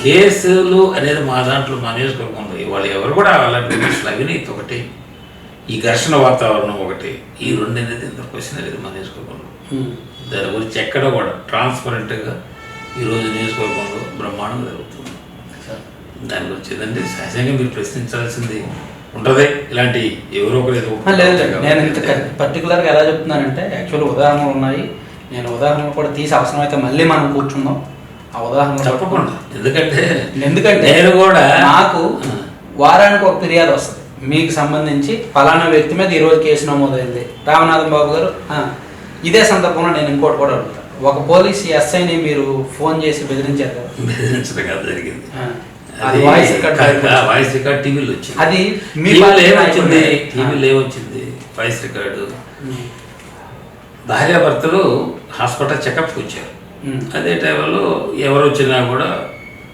కేసులు అనేది మా దాంట్లో మా నియోజకవర్గంలో వాళ్ళు ఎవరు కూడా అలాంటి అవినీతి ఒకటి, ఈ ఘర్షణ వాతావరణం ఒకటి, ఈ రెండు అనేది ఎంత క్వశ్చన్ లేదు మా నియోజకవర్గంలో. దాని గురించి ఎక్కడ కూడా ట్రాన్స్పరెంట్గా ఈరోజు నియోజకవర్గంలో బ్రహ్మాండంగా జరుగుతుంది. దాని గురించి ఏదంటే సహజంగా మీరు ప్రశ్నించాల్సింది ఉంటుంది. ఇలాంటి ఎవరో ఒకరు ఏదో లేదు, నేను ఇంత పర్టికులర్గా ఎలా చెప్తున్నానంటే యాక్చువల్ ఉదాహరణలు ఉన్నాయి. నేను ఉదాహరణలు కూడా తీసి అవసరమైతే మళ్ళీ మనం కూర్చుందాం ఆ ఉదాహరణ తప్పకుండా. ఎందుకంటే నేను కూడా నాకు వారానికి ఒక ఫిర్యాదు వస్తుంది, మీకు సంబంధించి ఫలానా వ్యక్తి మీద ఈరోజు కేసు నమోదైంది రామనాథం బాబు గారు. ఇదే సందర్భంలో నేను ఇంకోటి కూడా అడుగుతాను, ఒక పోలీస్ ఎస్ఐని మీరు ఫోన్ చేసి బెదిరించారు కదా? బెదిరించడం కాదు జరిగింది. అది వాయిస్ రికార్డ్ టీవీలో వచ్చింది. అది టీవీలో ఏమొచ్చింది వాయిస్ రికార్డు. భార్యాభర్తలు హాస్పిటల్ చెకప్కి వచ్చారు. అదే టైంలో ఎవరు వచ్చినా కూడా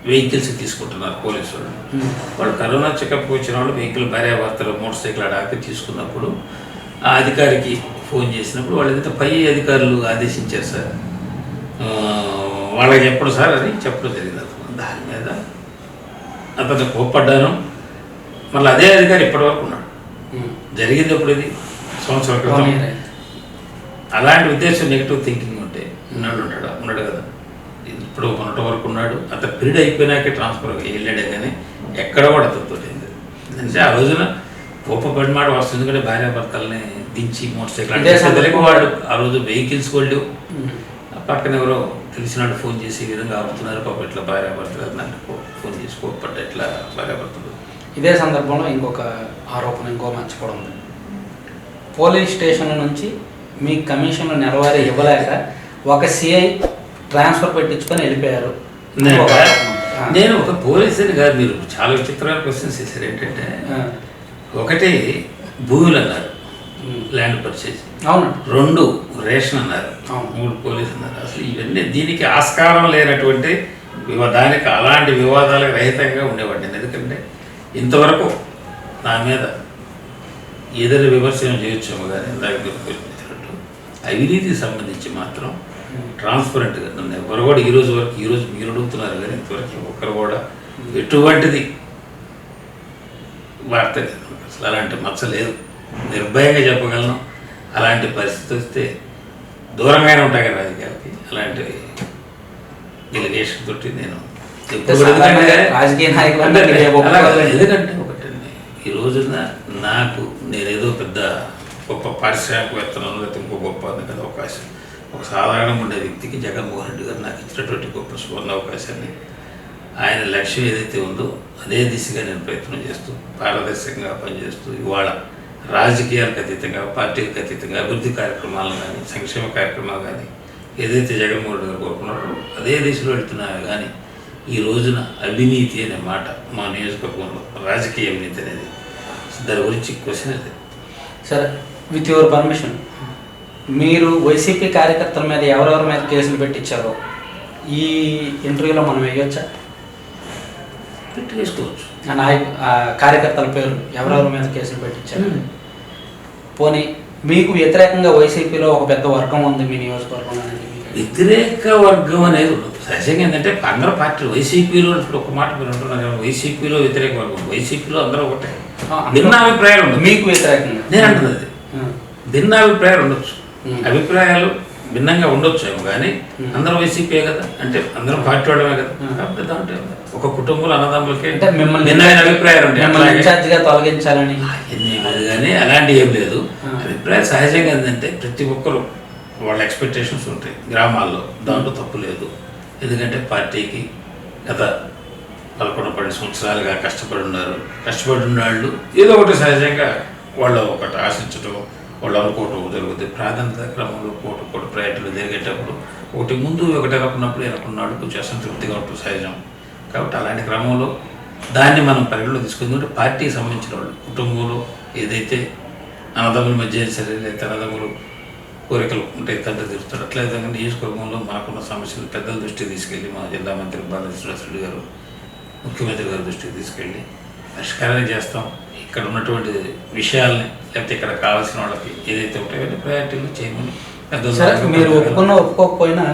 వెహికల్స్ తీసుకుంటున్నారు పోలీసు వాళ్ళు. వాళ్ళు కరోనా చెకప్కి వచ్చిన వాళ్ళు వెహికల్ భార్యాభర్తలు మోటార్ సైకిల్ ఆడాకి తీసుకున్నప్పుడు ఆ అధికారికి ఫోన్ చేసినప్పుడు వాళ్ళు ఏదైతే పై అధికారులు ఆదేశించారు సార్, వాళ్ళకి చెప్పడు సార్ అని చెప్పడం జరిగింది. దాని మీద అతను కోప్పడ్డాను. మళ్ళీ అదే అధికారి ఇప్పటివరకు ఉన్నాడు. జరిగింది ఎప్పుడు ఇది సంవత్సరం క్రితం. అలాంటి ఉద్దేశం నెగిటివ్ థింకింగ్ ఉంటే ఉన్నాడు కదా. ఇప్పుడు మొన్నటి వరకు ఉన్నాడు. అతను పీరియడ్ అయిపోయినాకే ట్రాన్స్ఫర్ వెళ్ళాడే కానీ ఎక్కడ కూడా అతనితో అంటే ఆ రోజున కోపపడి మాట వస్తుంది. ఎందుకంటే భార్యాభర్తల్ని దించి మోటార్ సైకిల్ వాడు ఆ రోజు వెహికల్స్ వాళ్ళు పక్కన ఎవరో తెలిసినాడు ఫోన్ చేసి ఈ విధంగా ఆపుతున్నారు పాప ఇట్లా భార్యాభర్తలు ఫోన్ చేసి కోప్పడ్డ ఇట్లా భార్యాభర్తలు. ఇదే సందర్భంలో ఇంకొక ఆరోపణ ఇంకో మర్చిపోవడం ఉంది. పోలీస్ స్టేషన్ నుంచి మీ కమిషన్లు నెలవారీ ఇవ్వలేక ఒక సిఐ ట్రాన్స్ఫర్ పెట్టించుకొని వెళ్ళిపోయారు. నేను ఒక పోలీసుని కాదు, మీరు చాలా విచిత్రమైన క్వశ్చన్స్ చేశారు. ఏంటంటే ఒకటి భూములు అన్నారు, ల్యాండ్ పర్చేజ్. అవును. 2 రేషన్ అన్నారు. 3 పోలీసు అన్నారు. అసలు ఇవన్నీ దీనికి ఆస్కారం లేనటువంటి దానికి అలాంటి వివాదాలకు రహితంగా ఉండేవాడిని. ఎందుకంటే ఇంతవరకు నా మీద ఏదైనా విమర్శనం చేయొచ్చాము కానీ ఇందాక చెప్పినట్టు అవినీతికి సంబంధించి మాత్రం ట్రాన్స్పరెంట్గా నన్ను ఎవరు కూడా ఈరోజు మీరు అడుగుతున్నారు కానీ ఇంతవరకు ఒక్కరు కూడా ఎటువంటిది వార్త లేదు. అసలు అలాంటి మచ్చ లేదు, నిర్భయంగా చెప్పగలను. అలాంటి పరిస్థితి వస్తే దూరంగానే ఉంటాయి కదా రాజకీయాలకి. అలాంటి ఎలిగేషన్ తోటి నేను రాజకీయ నాయకులు ఎందుకంటే ఒకటండి, ఈ రోజున నాకు నేనేదో పెద్ద గొప్ప పారిశ్రామికవేత్తనో లేకపోతే ఇంకో గొప్ప కదా అవకాశం. ఒక సాధారణంగా ఉండే వ్యక్తికి జగన్మోహన్ రెడ్డి గారు నాకు ఇచ్చినటువంటి గొప్ప సువర్ణ అవకాశాన్ని, ఆయన లక్ష్యం ఏదైతే ఉందో అదే దిశగా నేను ప్రయత్నం చేస్తూ పారదర్శకంగా పనిచేస్తూ ఇవాళ రాజకీయాలకు అతీతంగా పార్టీలకు అతీతంగా అభివృద్ధి కార్యక్రమాలను కానీ సంక్షేమ కార్యక్రమాలు కానీ ఏదైతే జగన్మోహన్ రెడ్డి గారు కోరుకున్నారో అదే దిశలో వెళ్తున్నాయో కానీ ఈ రోజున అవినీతి అనే మాట మా నియోజకవర్గంలో రాజకీయ అవినీతి అనేది దాని గురించి క్వశ్చన్ అది. సరే, విత్ యువర్ పర్మిషన్, మీరు వైసీపీ కార్యకర్తల మీద ఎవరెవరి మీద కేసులు పెట్టించారో ఈ ఇంటర్వ్యూలో మనం వేయొచ్చా? వేసుకోవచ్చు. కార్యకర్తల పేరు ఎవరెవరి మీద కేసులు పెట్టించారు? పోనీ మీకు వ్యతిరేకంగా వైసీపీలో ఒక పెద్ద వర్గం ఉంది మీ నియోజకవర్గంలో. వ్యతిరేక వర్గం అనేది సహజంగా ఏంటంటే అందరూ పార్టీలు వైసీపీలో ఇప్పుడు ఒక మాట మీరు అంటున్నారు, వైసీపీలో వ్యతిరేక వర్గం, వైసీపీలో అందరూ ఒకటే భిన్నాభిప్రాయాలు ఉండదు. మీకు వ్యతిరేకంగా నేను అంటున్నది భిన్నాభిప్రాయాలు ఉండొచ్చు, అభిప్రాయాలు భిన్నంగా ఉండొచ్చు ఏమో కానీ అందరూ వైసీపీ కదా, అంటే అందరం పార్టీ వాడమే కదా. కాబట్టి దాంట్లో ఒక కుటుంబంలో అన్నదమ్ములకి భిన్నమైన అభిప్రాయాలు ఉంటాయి. తొలగించాలని కానీ అలాంటి ఏం లేదు. అభిప్రాయాలు సహజంగా ఏంటంటే ప్రతి ఒక్కరు వాళ్ళ ఎక్స్పెక్టేషన్స్ ఉంటాయి గ్రామాల్లో, దాంట్లో తప్పు లేదు. ఎందుకంటే పార్టీకి గత 11-12 సంవత్సరాలుగా కష్టపడి ఉన్నారు. కష్టపడి ఉన్న వాళ్ళు ఏదో ఒకటి సహజంగా వాళ్ళు ఒకటి ఆశించడం, వాళ్ళు అనుకోవటం జరుగుతుంది. ప్రాధాన్యత క్రమంలో కోటి ప్రయాణాలు జరిగేటప్పుడు ఒకటి ముందు ఒకటి అనుకున్నప్పుడు అనుకున్నాడు కొంచెం అసంతృప్తిగా ఉంటుంది సహజం. కాబట్టి అలాంటి క్రమంలో దాన్ని మనం పరిగణలో తీసుకుంటే పార్టీకి సంబంధించిన వాళ్ళు కుటుంబంలో ఏదైతే అన్నదమ్ముల మధ్య సరే లేదా అన్నదమ్ములు కోరికలు ఉంటాయి, తండ్రి తీరుతాడు. అట్లా విధంగా నియోజకవర్గంలో మనకున్న సమస్యలు పెద్దల దృష్టికి తీసుకెళ్ళి మా జిల్లా మంత్రి బాలకృష్ణ గారు ముఖ్యమంత్రి గారి దృష్టికి తీసుకెళ్ళి పరిష్కారాన్ని చేస్తాం. ఇక్కడ ఉన్నటువంటి విషయాల్ని లేకపోతే ఇక్కడ కావాల్సిన వాళ్ళకి ఏదైతే ఉంటాయో ప్రయారిటీలు చేయమని పెద్దలు. మీరు ఒప్పుకోకపోయినా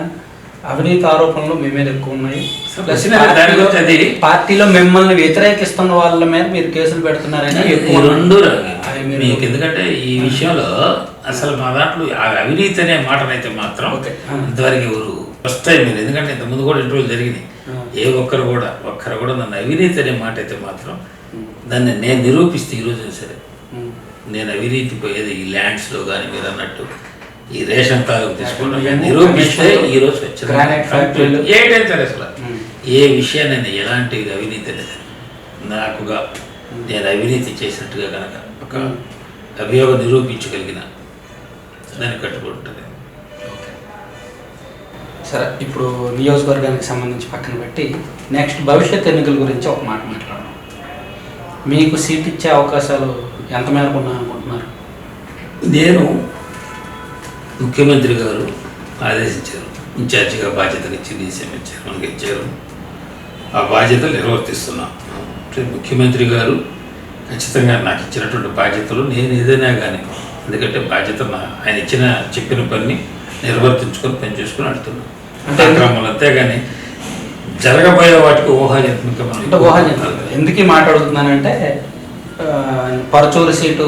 అవినీతి ఆరోపణలు మీ మీద ఎక్కువ ఉన్నాయి. ప్లస్ దాని గురించి అది పార్టీలో మిమ్మల్ని వ్యతిరేకిస్తున్న వాళ్ళ మీద మీరు కేసులు పెడుతున్నారని ఎక్కువ రెండు మీకు. ఎందుకంటే ఈ విషయంలో అసలు మా దాంట్లో ఆ అవినీతి అనే మాటనైతే మాత్రం ఇంతవరకు ఎవరు ఫస్ట్ టైం మీరు, ఎందుకంటే ఇంతకుముందు కూడా ఇంటర్వ్యూలు జరిగినాయి. ఏ ఒక్కరు కూడా నన్ను అవినీతి అనే మాట అయితే మాత్రం దాన్ని నేను నిరూపిస్తే ఈరోజు సరే నేను అవినీతి పోయేది ఈ ల్యాండ్స్లో కానీ మీరు అన్నట్టు ఈ రేషన్ కార్డు తీసుకుంటాం నిరూపిస్తే ఈరోజు ఏదైతే సరే అసలు ఏ విషయాన్ని ఎలాంటి అవినీతి అనేది నాకుగా నేను అవినీతి చేసినట్టుగా కనుక ఒక అభియోగం నిరూపించగలిగిన దాన్ని కట్టుబడి ఉంటుంది. సరే, ఇప్పుడు నియోజకవర్గానికి సంబంధించి పక్కన పెట్టి నెక్స్ట్ భవిష్యత్ ఎన్నికల గురించి ఒక మాట మాట్లాడడం. మీకు సీట్ ఇచ్చే అవకాశాలు ఎంత మేరకు ఉన్నాయనుకుంటున్నారు? నేను ముఖ్యమంత్రి గారు ఆదేశించారు, ఇన్ఛార్జిగా బాధ్యతలు ఇచ్చి డీసీఎం ఇచ్చారు, మనకి ఇచ్చారు. ఆ బాధ్యతలు నిర్వర్తిస్తున్నాం. ముఖ్యమంత్రి గారు ఖచ్చితంగా నాకు ఇచ్చినటువంటి బాధ్యతలు నేను ఏదైనా కానీ, ఎందుకంటే బాధ్యత ఆయన చెప్పిన పని నిర్వర్తించుకొని పని చేసుకుని వెళ్తున్నాను అంటే క్రమంలో. అంతేగాని జరగబోయే వాటికి ఊహాజనితంగా ఎందుకు మాట్లాడుతున్నానంటే పరచూరు సీటు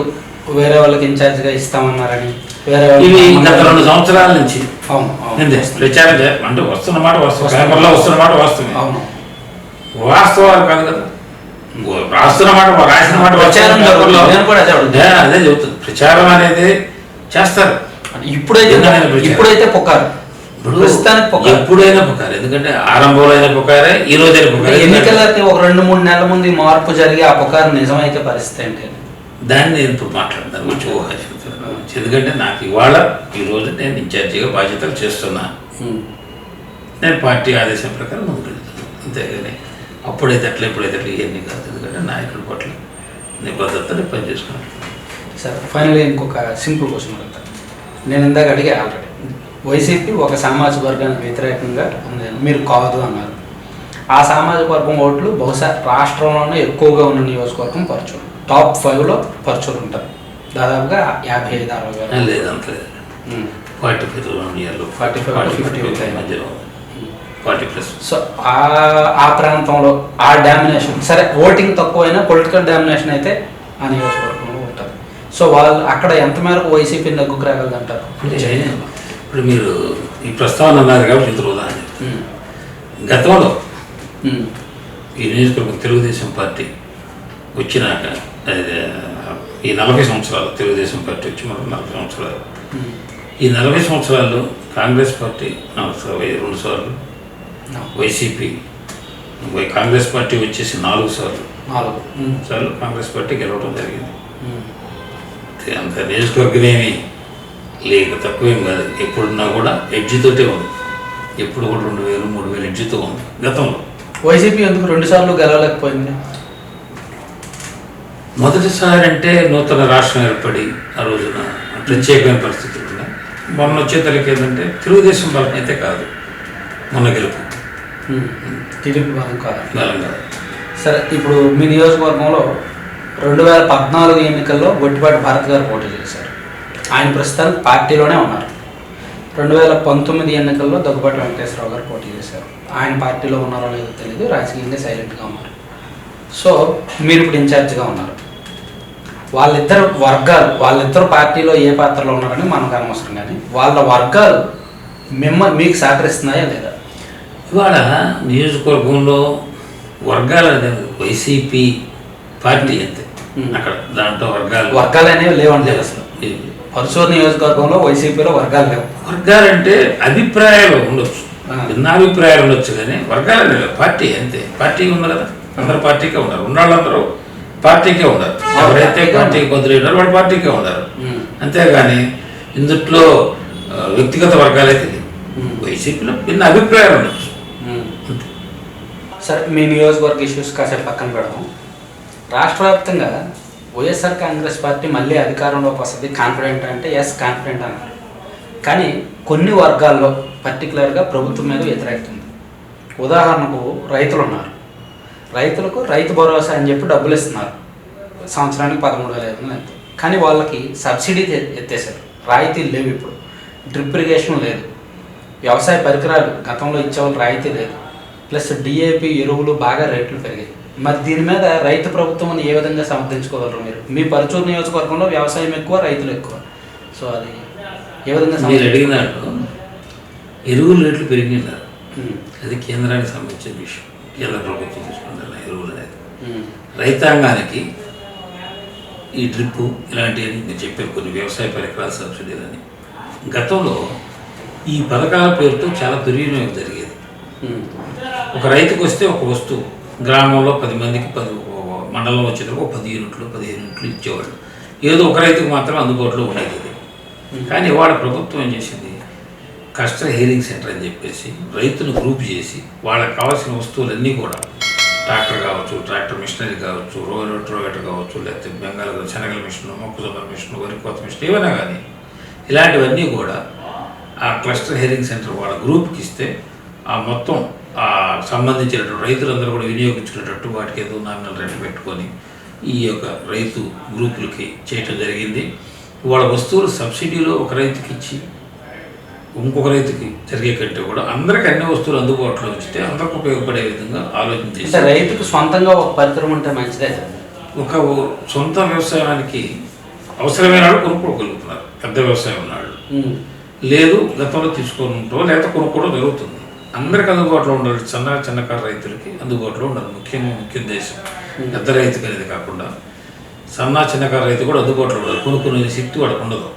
వేరే వాళ్ళకి ఇన్ఛార్జిగా ఇస్తామన్నారని ఇవి గత 2 సంవత్సరాల నుంచి ప్రచారం అంటే వస్తున్నమాట పేపర్లో వస్తున్నమాట వాస్తవమే. వాస్తవాలు కాదు కదా, రాసిన మాట అదే చెబుతుంది. ప్రచారం అనేది చేస్తారు. ఇప్పుడైతే పొక్కారు, ఎప్పుడైనా పొక్కారు. ఎందుకంటే ఆరంభంలో అయినా పొక్కారే, ఈ రోజైనా పొక్కారు. ఎన్నికలకి ఒక 2-3 నెలల ముందు మార్పు జరిగి ఆ పొక్కారు నిజమైతే పరిస్థితి ఏంటి దాన్ని నేను ఇప్పుడు మాట్లాడతాను కొంచెం ఊహాజనితంగా. ఎందుకంటే నాకు ఈ రోజు నేను ఇన్ఛార్జిగా బాధ్యతలు చేస్తున్నా. నేను పార్టీ ఆదేశం ప్రకారం ముందుకు వెళ్తాను. అంతేగాని అప్పుడైతే అట్లా ఇప్పుడైతే అట్లా ఇవన్నీ కాదు. ఎందుకంటే నాయకుల పట్ల నిబద్ధతని పనిచేసుకున్నాను. సార్, ఫైనల్గా ఇంకొక సింపుల్ క్వశ్చన్ అడుగుతాను. నేను ఇందాక అడిగే ఆల్రెడీ వైసీపీ ఒక సామాజిక వర్గానికి వ్యతిరేకంగా ఉంది, మీరు కాదు అన్నారు. ఆ సామాజిక వర్గం ఓట్లు బహుశా రాష్ట్రంలోనే ఎక్కువగా ఉన్న నియోజకవర్గం పరచూరు. టాప్ 5లో పరచూరు ఉంటారు. దాదాపుగా 55-60 వేలు. లేదు, అంత లేదు. 45-50 మధ్యలో 40+. సో ఆ ప్రాంతంలో ఆ డామినేషన్ సరే, ఓటింగ్ తక్కువైనా పొలిటికల్ డామినేషన్ అయితే ఆ నియోజకవర్గంలో ఉంటుంది. సో వాళ్ళు అక్కడ ఎంత మేరకు వైసీపీ నెగ్గుకు రాగలదంటారు? ఇప్పుడు మీరు ఈ ప్రస్తావన అన్నారు కాబట్టి ఇంత ఉదాహరణ. గతంలో ఈ నియోజకవర్గం తెలుగుదేశం పార్టీ వచ్చినాక ఈ 40 సంవత్సరాలు తెలుగుదేశం పార్టీ వచ్చి మనం 40 సంవత్సరాలు, ఈ 40 సంవత్సరాల్లో కాంగ్రెస్ పార్టీ 2 సార్లు, వైసీపీ కాంగ్రెస్ పార్టీ వచ్చేసి 4 సార్లు కాంగ్రెస్ పార్టీ గెలవడం జరిగింది. అంత నియోజకవర్గమేమి లేక తక్కువేం కాదు. ఎప్పుడున్నా కూడా ఎడ్జితోటే ఉంది. ఎప్పుడు కూడా 2000-3000 ఎడ్జితో ఉంది. గతంలో వైసీపీ ఎందుకు 2 సార్లు గెలవలేకపోయింది? మొదటిసారి అంటే నూతన రాష్ట్రం ఏర్పడి ఆ రోజున ప్రత్యేకమైన పరిస్థితులు ఉన్నాయి. మొన్న వచ్చేతలకి ఏంటంటే తెలుగుదేశం బలం అయితే కాదు, మొన్న గెలుపు టీడీపీ బలం కాదు. కాదు. సరే, ఇప్పుడు మీ నియోజకవర్గంలో 2014 ఎన్నికల్లో గొట్టిపాటి భారత్ గారు పోటీ చేశారు. ఆయన ప్రస్తుతానికి పార్టీలోనే ఉన్నారు. 2019 ఎన్నికల్లో దగ్గుబాటి వెంకటేశ్వరరావు గారు పోటీ చేశారు. ఆయన పార్టీలో ఉన్నారో లేదో తెలియదు, రాజకీయంగా సైలెంట్గా ఉన్నారు. సో మీరు ఇప్పుడు ఇన్ఛార్జ్గా ఉన్నారు. వాళ్ళిద్దరు పార్టీలో ఏ పాత్రలో ఉన్నారని మనకు అనవసరం, కానీ వాళ్ళ వర్గాలు మీకు సహకరిస్తున్నాయా లేదా? ఇవాళ నియోజకవర్గంలో వర్గాలు వైసీపీ పార్టీ అంతే. అక్కడ దాంట్లో వర్గాలు అనేవి లేవండి. అసలు పరచూరు నియోజకవర్గంలో వైసీపీలో వర్గాలు లేవు. వర్గాలంటే అభిప్రాయాలు ఉండొచ్చు, భిన్నాభిప్రాయాలు ఉండొచ్చు, కానీ వర్గాలు లేవు. పార్టీ అంతే. పార్టీ ఉంది కదా, అందరు పార్టీకే ఉన్నారు. ఉన్నవాళ్ళందరూ పార్టీకే ఉన్నారు. ఎవరైతే పార్టీకి బదులు ఉన్నారో వాళ్ళు పార్టీకే ఉన్నారు. అంతేగాని ఇందుట్లో వ్యక్తిగత వర్గాలైతే వైసీపీలో భిన్న అభిప్రాయాలు ఉండొచ్చు. సరే, మీ నియోజకవర్గ ఇష్యూస్ కాసేపు పక్కన పెడదాం. రాష్ట్ర వ్యాప్తంగా వైఎస్ఆర్ కాంగ్రెస్ పార్టీ మళ్ళీ అధికారంలోకి వస్తుంది కాన్ఫిడెంట్ అంటే ఎస్ కాన్ఫిడెంట్ అన్నారు. కానీ కొన్ని వర్గాల్లో పర్టికులర్గా ప్రభుత్వం మీద వ్యతిరేకత ఉంది. ఉదాహరణకు రైతులు ఉన్నారు. రైతులకు రైతు భరోసా అని చెప్పి డబ్బులు ఇస్తున్నారు, సంవత్సరానికి 13,500 ఎంత. కానీ వాళ్ళకి సబ్సిడీ ఎత్తేసారు, రాయితీలు లేవు, ఇప్పుడు డ్రిప్ ఇరిగేషన్ లేదు. వ్యవసాయ పరికరాలు గతంలో ఇచ్చేవాళ్ళు రాయితీ లేదు, ప్లస్ డిఏపి ఎరువులు బాగా రేట్లు పెరిగాయి. మరి దీని మీద రైతు ప్రభుత్వం ఏ విధంగా సమర్థించుకోగలరు మీరు? మీ పరుచూరు నియోజకవర్గంలో వ్యవసాయం ఎక్కువ, రైతులు ఎక్కువ. సో అది ఏ విధంగా మీరు అడిగినట్టు ఎరువుల రేట్లు పెరిగినారు, అది కేంద్రానికి సంబంధించిన విషయం. కేంద్ర ప్రభుత్వం తీసుకుంటున్న ఎరువులు అనేది రైతాంగానికి ఈ డ్రిప్పు ఇలాంటివన్నీ మీరు చెప్పారు, కొన్ని వ్యవసాయ పరికరాల సబ్సిడీలని గతంలో ఈ పథకాల పేరుతో చాలా దుర్వినియోగం జరిగేది. ఒక రైతుకు వస్తే ఒక వస్తువు గ్రామంలో 10 మందికి 10, మండలం వచ్చేటప్పుడు ఒక 10 యూనిట్లు 15 యూనిట్లు ఇచ్చేవాళ్ళు. ఏదో ఒక రైతుకు మాత్రం అందుబాటులో ఉండేది ఇది. కానీ ఇవాళ ప్రభుత్వం ఏం చేసింది, కస్టమర్ హీరింగ్ సెంటర్ అని చెప్పేసి రైతును గ్రూప్ చేసి వాళ్ళకి కావాల్సిన వస్తువులన్నీ కూడా ట్రాక్టర్ కావచ్చు, ట్రాక్టర్ మిషనరీ కావచ్చు, రోవేటర్ కావచ్చు, లేకపోతే బెంగాల్ శనగల మిషన్, మొక్కజొన్న మిషన్, వరి కోత మిషన్, ఏమైనా కానీ ఇలాంటివన్నీ కూడా ఆ క్లస్టర్ హెయిరింగ్ సెంటర్ వాళ్ళ గ్రూప్కి ఇస్తే ఆ మొత్తం ఆ సంబంధించినటువంటి రైతులందరూ కూడా వినియోగించుకునేటట్టు వాటికి ఏదో నామినల్ రేట్లు పెట్టుకొని ఈ యొక్క రైతు గ్రూపులకి చేయటం జరిగింది. వాళ్ళ వస్తువులు సబ్సిడీలో ఒక రైతుకి ఇచ్చి ఇంకొక రైతుకి జరిగే కంటే కూడా అందరికీ అన్ని వస్తువులు అందుబాటులో ఉంచితే అందరికి ఉపయోగపడే విధంగా ఆలోచన చేసి రైతుకు సొంతంగా ఒక పరికరం ఉంటే మంచిదే. ఒక సొంత వ్యవసాయానికి అవసరమైన వాళ్ళు కొనుక్కోగలుగుతున్నారు, పెద్ద వ్యవసాయం ఉన్నాడు. లేదు గతంలో తీసుకొని ఉంటాం లేకపోతే కొనుక్కోవడం జరుగుతుంది. అందరికి అందుబాటులో ఉండాలి, చిన్నకారు రైతులకి అందుబాటులో ఉండాలి. ముఖ్య ఉద్దేశం పెద్ద రైతుకి అనేది కాకుండా చిన్నకారు రైతు కూడా అందుబాటులో ఉండాలి. కొనుక్కునే శక్తి వాడికి ఉండదు.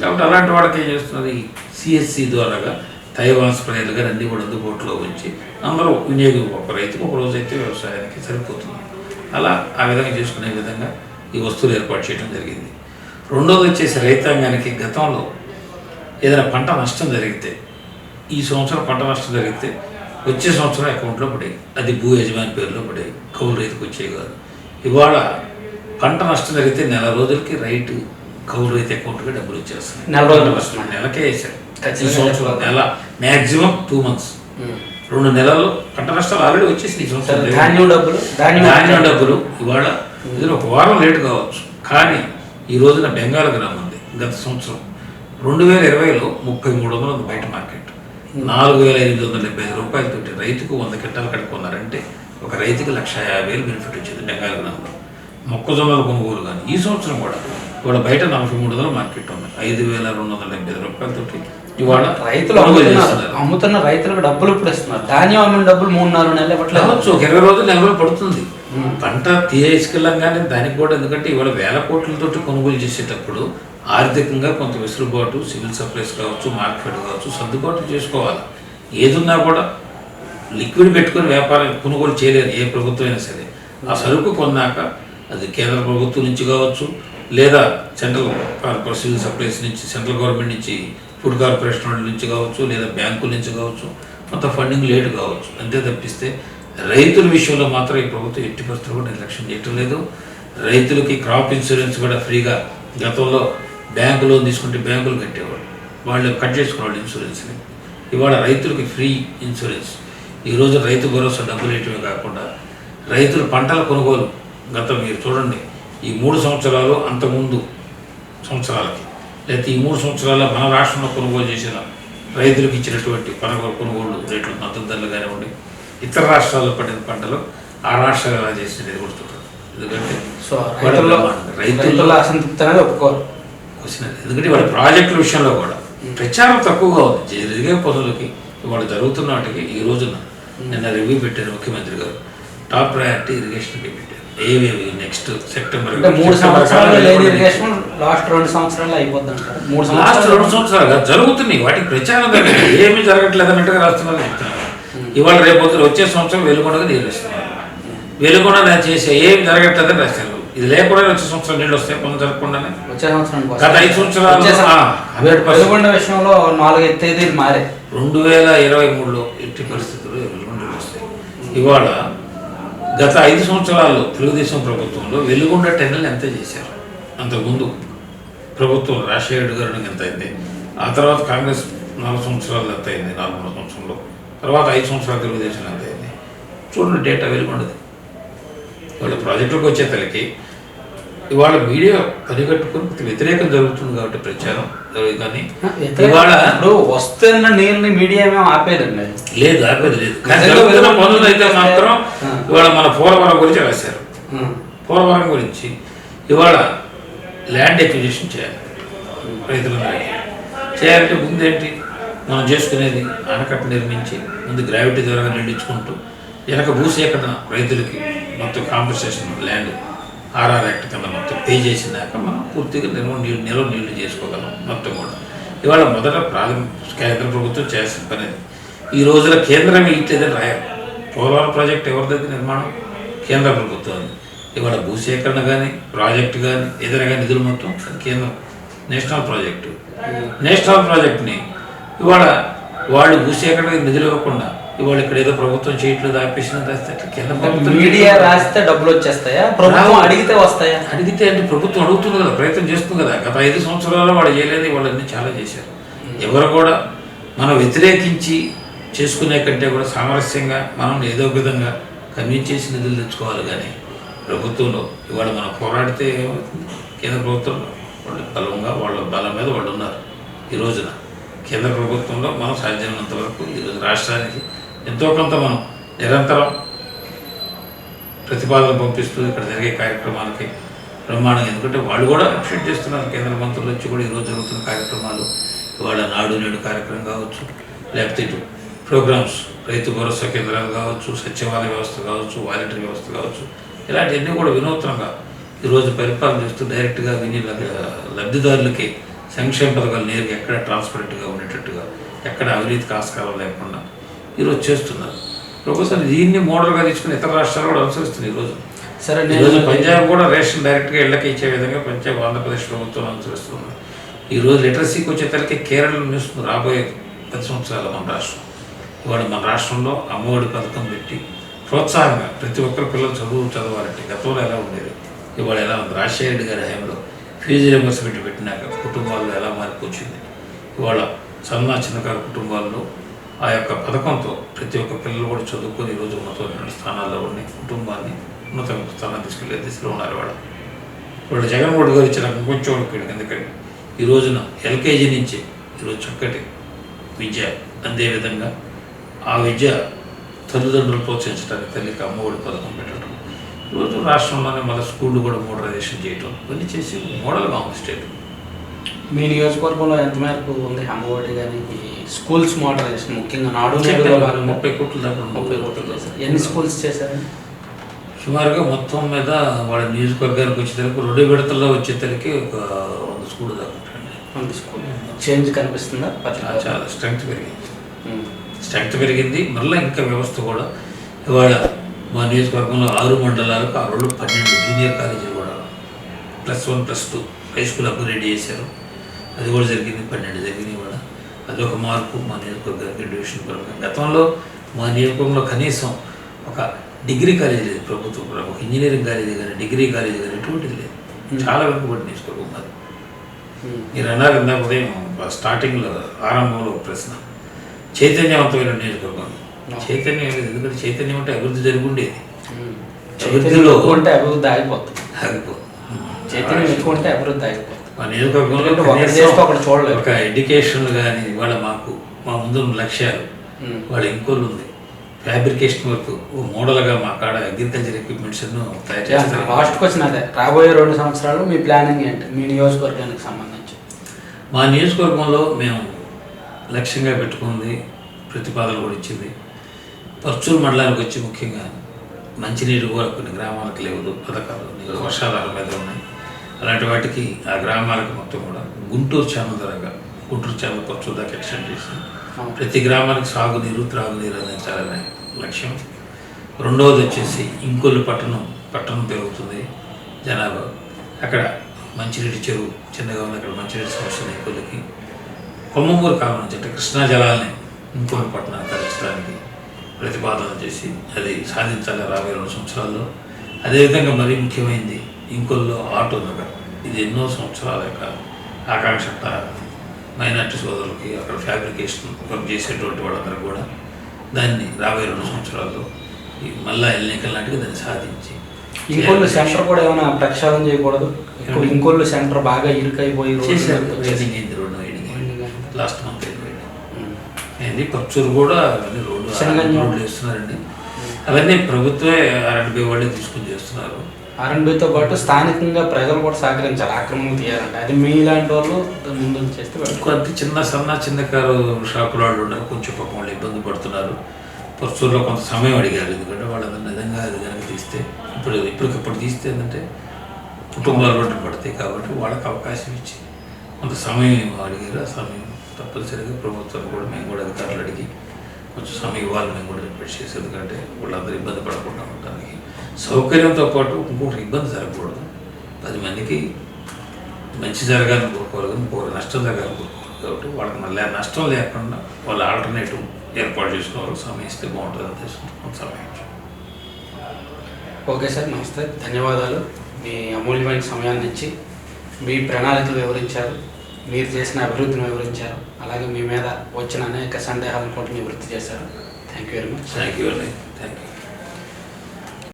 కాబట్టి అలాంటి వాళ్ళకి ఏం చేస్తున్నారు, ఈ సిఎస్సి ద్వారాగా తైవాన్ స్ప్రేలు కానీ అన్నీ కూడా అందుబాటులో ఉంచి అందరూ వినియోగం ఒక రైతుకు ఒక రోజు అయితే వ్యవసాయానికి సరిపోతుంది. అలా ఆ విధంగా చేసుకునే విధంగా ఈ వస్తువులు ఏర్పాటు చేయడం జరిగింది. రెండోది వచ్చేసి రైతాంగానికి గతంలో ఏదైనా పంట నష్టం జరిగితే, ఈ సంవత్సరం పంట నష్టం జరిగితే వచ్చే సంవత్సరం అకౌంట్లో పడేవి, అది భూ యజమాని పేరులో పడేవి, కౌలు రైతుకు వచ్చేవి కాదు. ఇవాళ పంట నష్టం జరిగితే నెల రోజులకి రైతు కౌలు రైతు అకౌంట్గా డబ్బులు వచ్చేస్తున్నాయి. నెలకే వేసారు. ఈ సంవత్సరం నెల మ్యాక్సిమం 2 months, 2 నెలల్లో పంట నష్టాలు ఆల్రెడీ వచ్చేసి ఈ సంవత్సరం ధాన్యం డబ్బులు ఇవాళ ఇది 1 వారం లేటు కావచ్చు. కానీ ఈ రోజున బెంగాల్ గ్రామం ఉంది. గత సంవత్సరం 2020లో 3300 ఉంది బయట మార్కెట్, 4575 రూపాయలతోటి రైతుకు 100 క్వింటాలు కట్టుకున్నారంటే ఒక రైతుకు 1,50,000 బెనిఫిట్ వచ్చింది బెంగాల్ గ్రామంలో. మొక్కజొన్నల కొనుగోలు కానీ ఈ సంవత్సరం కూడా ఇవాళ బయట 4300 మార్కెట్ ఉంది, 5,275 రూపాయలతోటి ఇవాళ రైతులు అమ్ముతున్న రైతులకు డబ్బులు ఇప్పుడు ఇస్తున్నారు. ధాన్యం అమ్మిన డబ్బులు 3-4 నెలలు ఇవ్వట్లేదు. ఒక 20 రోజులు 40 రోజులు పడుతుంది పంట తీసుకెళ్ళంగానే. దానికి కూడా ఎందుకంటే ఇవాళ 1000 కోట్లతోటి కొనుగోలు చేసేటప్పుడు ఆర్థికంగా కొంత వెసులుబాటు, సివిల్ సప్లైస్ కావచ్చు, మార్కెట్ కావచ్చు, సర్దుబాటు చేసుకోవాలి. ఏదున్నా కూడా లిక్విడ్ పెట్టుకొని వ్యాపారం కొనుగోలు చేయలేదు ఏ ప్రభుత్వం అయినా సరే. ఆ సరుకు కొన్నాక అది కేంద్ర ప్రభుత్వం నుంచి కావచ్చు, లేదా సెంట్రల్ కార్పొరేషన్ సివిల్ సప్లైస్ నుంచి, సెంట్రల్ గవర్నమెంట్ నుంచి, ఫుడ్ కార్పొరేషన్ వాళ్ళ నుంచి కావచ్చు, లేదా బ్యాంకుల నుంచి కావచ్చు, కొంత ఫండింగ్ లేట్ కావచ్చు. అంతే తప్పిస్తే రైతుల విషయంలో మాత్రం ఈ ప్రభుత్వం ఎట్టి పరిస్థితుల్లో కూడా నిర్లక్ష్యం చేయటం లేదు. రైతులకి క్రాప్ ఇన్సూరెన్స్ కూడా ఫ్రీగా, గతంలో బ్యాంకు లోన్ తీసుకుంటే బ్యాంకులు కట్టేవాళ్ళు, వాళ్ళు కట్ చేసుకునేవాళ్ళు ఇన్సూరెన్స్ని. ఇవాళ రైతులకి ఫ్రీ ఇన్సూరెన్స్. ఈరోజు రైతు భరోసా డబ్బులు వేయటమే కాకుండా రైతుల పంటల కొనుగోలు గతం మీరు చూడండి, ఈ 3 సంవత్సరాలు అంతకుముందు సంవత్సరాలకి, లేకపోతే ఈ 3 సంవత్సరాల్లో మన రాష్ట్రంలో కొనుగోలు చేసిన రైతులకు ఇచ్చినటువంటి కొనుగోలు రేట్లు మద్దతు ధరలు కానివ్వండి, ఇతర రాష్ట్రాల్లో పడిన పంటలు ఆ రాష్ట్రాలు ఎలా చేసినది కొడుతుంటారు. ఎందుకంటే రైతుల అసంతృప్తి అనేది ఒప్పుకోరు. ఎందుకంటే వాళ్ళ ప్రాజెక్టుల విషయంలో కూడా ప్రచారం తక్కువగా ఉంది. జరిగే పనులకి వాళ్ళు జరుగుతున్న వాటికి ఈ రోజున నిన్న రివ్యూ పెట్టారు ముఖ్యమంత్రి గారు. టాప్ ప్రయారిటీ ఇరిగేషన్కి పెట్టారు. ఏవేవి నెక్స్ట్ సెప్టెంబర్ 3 సంవత్సరాలు ఇరిగేషన్ లాస్ట్ 2 సంవత్సరాలు అయిపోద్ది అంటారు. 2 సంవత్సరాలుగా జరుగుతున్నాయి, వాటికి ప్రచారం ఏమీ జరగట్లేదు అన్నట్టుగా రాస్తున్నారు చెప్తున్నారు. ఇవాళ రేపొద్దు వచ్చే సంవత్సరం వెలుగొండగా నీళ్ళు ఇస్తున్నారు. వెలుగొండ చేసే ఏమి జరగట్లేదని రాశారు. ఇది లేకుండా వచ్చే సంవత్సరం నీళ్ళు వస్తాయి, పనులు జరగకుండానే. వచ్చే సంవత్సరం గత 5 సంవత్సరాలు వెలుగొండ విషయంలో 4 తేదీలు మారే 2023లో ఎట్టి పరిస్థితుల్లో వెలుగొండలు వస్తాయి. ఇవాళ గత 5 సంవత్సరాల్లో తెలుగుదేశం ప్రభుత్వంలో వెలుగొండ టెన్నెల్ ఎంత చేశారు. అంతకుముందు ప్రభుత్వం రాజశేఖర్ గారు ఎంత అయింది, ఆ తర్వాత కాంగ్రెస్ 4 సంవత్సరాలు ఎంత అయింది, 4 సంవత్సరంలో, తర్వాత 5 సంవత్సరాలు తెలుగుదేశం ఎంత అయింది. చూడండి డేటా వెలుగొండది. వాళ్ళ ప్రాజెక్టులకు వచ్చే తలకి ఇవాళ మీడియా పనిగట్టుకుని వ్యతిరేకం జరుగుతుంది కాబట్టి ప్రచారం కానీ ఇవాళ ఇప్పుడు వస్తున్న నీళ్ళని మీడియా ఏమో ఆపేదండి. లేదు, ఆపేది లేదు. కానీ జరుగుతున్న పనులు అయితే మాత్రం ఇవాళ మన పోలవరం గురించి రాశారు. పోలవరం గురించి ఇవాళ ల్యాండ్ ఎక్విజిషన్ చేయాలి, రైతులందరికీ చేయాలంటే ముందేంటి మనం చేసుకునేది ఆనకట్ట నిర్మించి ముందు గ్రావిటీ ద్వారా నిండించుకుంటూ వెనక భూసేకరణ రైతులకి మొత్తం కాంపెన్సేషన్ ల్యాండ్ ఆర్ఆర్ యాక్ట్ కింద మొత్తం పే చేసినాక మనం పూర్తిగా నిల్వ నీళ్లు చేసుకోగలం మొత్తం కూడా. ఇవాళ మొదట కేంద్ర ప్రభుత్వం చేసిన పని ఈ రోజున కేంద్రం ఇచ్చేదని రాయాలి. పోలవరం ప్రాజెక్ట్ ఎవరిదైతే నిర్మాణం కేంద్ర ప్రభుత్వం. ఇవాళ భూసేకరణ కానీ ప్రాజెక్టు కానీ ఏదైనా కానీ నిధులు మొత్తం కేంద్రం నేషనల్ ప్రాజెక్ట్ని ఇవాళ వాళ్ళు భూసేకరణకి నిధులు ఇవ్వకుండా ఇవాళ ఇక్కడ ఏదో ప్రభుత్వం చేయట్లేదు ఆపేసిన కేంద్ర ప్రభుత్వం మీడియా రాస్తే డబ్బులు వచ్చేస్తాయా, ప్రభుత్వం అడిగితే వస్తాయా? అడిగితే అంటే ప్రభుత్వం అడుగుతుంది కదా, ప్రయత్నం చేస్తుంది కదా. గత 5 సంవత్సరాల్లో వాళ్ళు చేయలేదు, వాళ్ళన్నీ చాలా చేశారు. ఎవరు కూడా మనం వ్యతిరేకించి చేసుకునే కంటే కూడా సామరస్యంగా మనం ఏదో విధంగా కన్విన్స్ చేసి నిధులు తెచ్చుకోవాలి. కానీ ప్రభుత్వంలో ఇవాళ మనం పోరాడితే కేంద్ర ప్రభుత్వంలో వాళ్ళు బలంగా వాళ్ళ బలం మీద వాళ్ళు ఉన్నారు. ఈ రోజున కేంద్ర ప్రభుత్వంలో మనం సాధ్యమైనంత వరకు ఈరోజు రాష్ట్రానికి ఎంతో కొంత మనం నిరంతరం ప్రతిపాదన పంపిస్తూ ఇక్కడ జరిగే కార్యక్రమాలకి బ్రహ్మాండంగా, ఎందుకంటే వాళ్ళు కూడా అప్రిషియేట్ చేస్తున్నారు. కేంద్ర మంత్రులు వచ్చి కూడా ఈరోజు జరుగుతున్న కార్యక్రమాలు ఇవాళ నాడు నేడు కార్యక్రమం కావచ్చు, లేకపోతే ఇటు ప్రోగ్రామ్స్ రైతు భరోసా కేంద్రాలు కావచ్చు, సచివాలయ వ్యవస్థ కావచ్చు, వాలంటీర్ వ్యవస్థ కావచ్చు, ఇలాంటివన్నీ కూడా వినూత్నంగా ఈరోజు పరిపాలన చేస్తూ డైరెక్ట్గా విని లబ్ధిదారులకి సంక్షేమ పథకాలు నేరుగా ఎక్కడ ట్రాన్స్పరెంట్గా ఉండేటట్టుగా ఎక్కడ అవినీతికి ఆస్కారం లేకుండా ఈరోజు చేస్తున్నారు. ప్రభుత్వం దీన్ని మోడల్గా తీసుకుని ఇతర రాష్ట్రాలు కూడా అనుసరిస్తుంది. ఈరోజు పంజాబ్ కూడా రేషన్ డైరెక్ట్గా ఇళ్ళకి ఇచ్చే విధంగా పంజాబ్ ఆంధ్రప్రదేశ్ ప్రభుత్వం అనుసరిస్తుంది. ఈరోజు లిటరసీకి వచ్చేసరికి కేరళ నిలుస్తుంది రాబోయే 10 సంవత్సరాల మన రాష్ట్రం. ఇవాళ మన రాష్ట్రంలో అమ్మఒడి పథకం పెట్టి ప్రోత్సాహంగా ప్రతి ఒక్కరి పిల్లలు చదవాలంటే గతంలో ఎలా ఉండేది ఇవాళ ఎలా ఉంది. రాజశేఖర రెడ్డి గారి హయాంలో ఫీజు రియంబర్స్మెంట్ పెట్టినాక కుటుంబాల్లో ఎలా మార్పు ఇవాళ చిన్నకారు కుటుంబాల్లో ఆ యొక్క పథకంతో ప్రతి ఒక్క పిల్లలు కూడా చదువుకొని ఈరోజు ఉన్నతమైన స్థానాల్లో ఉండి కుటుంబాన్ని ఉన్నతమైన స్థానాన్ని తీసుకెళ్లే దిశలో ఉన్నారు. వాళ్ళు జగన్మోహన్ గారు ఇచ్చిన కొంచెం ఎందుకంటే ఈ రోజున ఎల్కేజీ నుంచి ఈరోజు చక్కటి విద్య అందే విధంగా ఆ విద్య తల్లిదండ్రులు ప్రోత్సహించడానికి తల్లికి అమ్మఒడి పథకం పెట్టడం, ఈరోజు రాష్ట్రంలోనే మన స్కూళ్ళు కూడా మోడరైజేషన్ చేయటం, ఇవన్నీ చేసి మోడల్గా ఉంది స్టేట్. మీ నియోజకవర్గంలో ఎంత మేరకు ఉంది అమ్మఒడి కానీ స్కూల్స్ మోడరైజేషన్? ముఖ్యంగా నాడు 30 కోట్ల దాకా 30 కోట్లు చేశారు. ఎన్ని స్కూల్స్ చేశారండి? సుమారుగా మొత్తం మీద వాళ్ళ నియోజకవర్గానికి వచ్చేసరికి 2 విడతల్లో వచ్చేసరికి ఒక 100 స్కూల్ దాకా ఉంటాయండి. 100 స్కూల్ చేంజ్ కనిపిస్తుందా? చాలా స్ట్రెంగ్త్ పెరిగింది. మళ్ళీ ఇంకా వ్యవస్థ కూడా ఇవాళ మా నియోజకవర్గంలో 6 మండలాలకు 12 జూనియర్ కాలేజీలు కూడా +1 +2 హై స్కూల్ అప్గ్రేడ్ చేశారు. అది కూడా జరిగింది. 12 జరిగినాయి కూడా. అదొక మార్పు మా నియోజకవర్గానికి డివిజన్ పరంగా. గతంలో మా నియోజకవర్గంలో కనీసం ఒక డిగ్రీ కాలేజీ లేదు ప్రభుత్వం, ఒక ఇంజనీరింగ్ కాలేజీ కానీ డిగ్రీ కాలేజీ కానీ ఎటువంటిది లేదు. చాలా వెనుకబడి నియోజకవర్గం అది. మీరు అన్నారు ఇందాక ఉదయం స్టార్టింగ్లో ఆరంభంలో ప్రశ్న, చైతన్యవంతమైన నియోజకవర్గం. చైతన్యం లేదు, ఎందుకంటే చైతన్యం అంటే అభివృద్ధి జరిగి ఉండేది. అభివృద్ధిలో అంటే అభివృద్ధి ఆగిపోతుంది. చైతన్యం ఎక్కువ ఉంటే అభివృద్ధి ఆగిపోతుంది. మా నియోజకవర్గంలో ఒక ఎడ్యుకేషన్ కానీ ఇవాళ మా ముందున్న లక్ష్యాలు వాళ్ళ ఇంకోళ్ళు ఉంది. ఫ్యాబ్రికేషన్ వర్క్ మోడల్గా మా కాడ అగ్రికల్చర్ ఎక్విప్మెంట్స్ తయారు చేస్తారు. లాస్ట్ క్వశ్చన్ అదే, రాబోయే 2 సంవత్సరాలు మీ ప్లానింగ్ ఏంటి మీ నియోజకవర్గానికి సంబంధించి? మా నియోజకవర్గంలో మేము లక్ష్యంగా పెట్టుకుంది, ప్రతిపాదన కూడా ఇచ్చింది. పర్చూరు మండలానికి వచ్చి ముఖ్యంగా మంచినీరు కూడా కొన్ని గ్రామాలకు లేవు పథకాలు, వర్షాధారం మీద ఉన్నాయి. అలాంటి వాటికి ఆ గ్రామాలకు మొత్తం కూడా గుంటూరు ఛానల్ పర్చూరు దాకా ఎక్స్టెండ్ చేసి ప్రతి గ్రామానికి సాగునీరు త్రాగునీరు అందించాలనే లక్ష్యం. రెండవది వచ్చేసి ఇంకొల్లు పట్టణం పెరుగుతుంది జనాభా, అక్కడ మంచినీటి చెరువు చిన్నగా ఉంది, అక్కడ మంచినీటి సమస్య ఇంకొల్లుకి. కొమ్మూరు కాలం నుంచి అంటే కృష్ణా జలాల్ని ఇంకొల్లు పట్టణాన్ని తరలించడానికి ప్రతిపాదన చేసి అది సాధించాలి రాబోయే 2 సంవత్సరాల్లో. అదేవిధంగా మరీ ముఖ్యమైనది ఇంకొల్లో ఆటో నగర్. ఇది ఎన్నో సంవత్సరాల యొక్క ఆకాంక్ష మైనార్టీ సోదరులకి, అక్కడ ఫ్యాబ్రికేషన్ వర్క్ చేసేటువంటి వాళ్ళందరూ కూడా దాన్ని రాబోయే 2 సంవత్సరాల్లో మళ్ళా ఎన్నికల నాటికి దాన్ని సాధించి ఇంకోళ్ళు సెంటర్ కూడా ఏమైనా ప్రక్షాళన చేయకూడదు. ఇంకోళ్ళు సెంటర్ బాగా ఇరుకైపోయి లాస్ట్ మంత్ అయింది. పచ్చూరు కూడా అవన్నీ రోడ్లు వేస్తున్నారండి. అవన్నీ ప్రభుత్వమే R&B వాళ్ళే తీసుకుని చేస్తున్నారు. R&Bతో పాటు స్థానికంగా ప్రజలు కూడా సహకరించాలి, ఆక్రమణ తీయాలంటే. అది మీలాంటి వాళ్ళు ముందు చేస్తే కొంత చిన్నకారు షాపుల వాళ్ళు ఉన్నారు, కొంచెం పాపం వాళ్ళు ఇబ్బంది పడుతున్నారు. పచ్చూరులో కొంత సమయం అడిగారు, ఎందుకంటే వాళ్ళందరూ నిజంగా అది కనుక తీస్తే ఇప్పటికప్పుడు తీస్తే ఏంటంటే కుటుంబాలు రోడ్డు పడతాయి. కాబట్టి వాళ్ళకి అవకాశం ఇచ్చి కొంత సమయం అడిగారు. ఆ సమయం తప్పనిసరిగా ప్రభుత్వాలు కూడా మేము కూడా అధికారులు అడిగి కొంచెం సమయం ఇవ్వాలి మేము కూడా రిక్వెస్ట్ చేసి, ఎందుకంటే వాళ్ళందరూ ఇబ్బంది పడకుండా ఉండడానికి సౌకర్యంతో పాటు ఇంకొకటి ఇబ్బంది జరగకూడదు. 10 మందికి మంచి జరగాలని కోరుకోవాలి, కానీ నష్టం జరగాలని కోరుకోవాలి. కాబట్టి వాళ్ళకి మళ్ళీ నష్టం లేకుండా వాళ్ళ ఆల్టర్నేటివ్ ఏర్పాటు చేసుకోవాలి. సమయం ఇస్తే బాగుంటుంది ఉద్దేశంతో సమయం. ఓకే సార్, నమస్తే, ధన్యవాదాలు. మీ అమూల్యమైన సమయాన్ని ఇచ్చి మీ ప్రణాళికలు వివరించారు, మీరు చేసిన అభివృద్ధిని వివరించారు, అలాగే మీ మీద వచ్చిన అనేక సందేహాలను కూడా నివృత్తి చేశారు. Thank you very much. Thank you అండి, థ్యాంక్ యూ.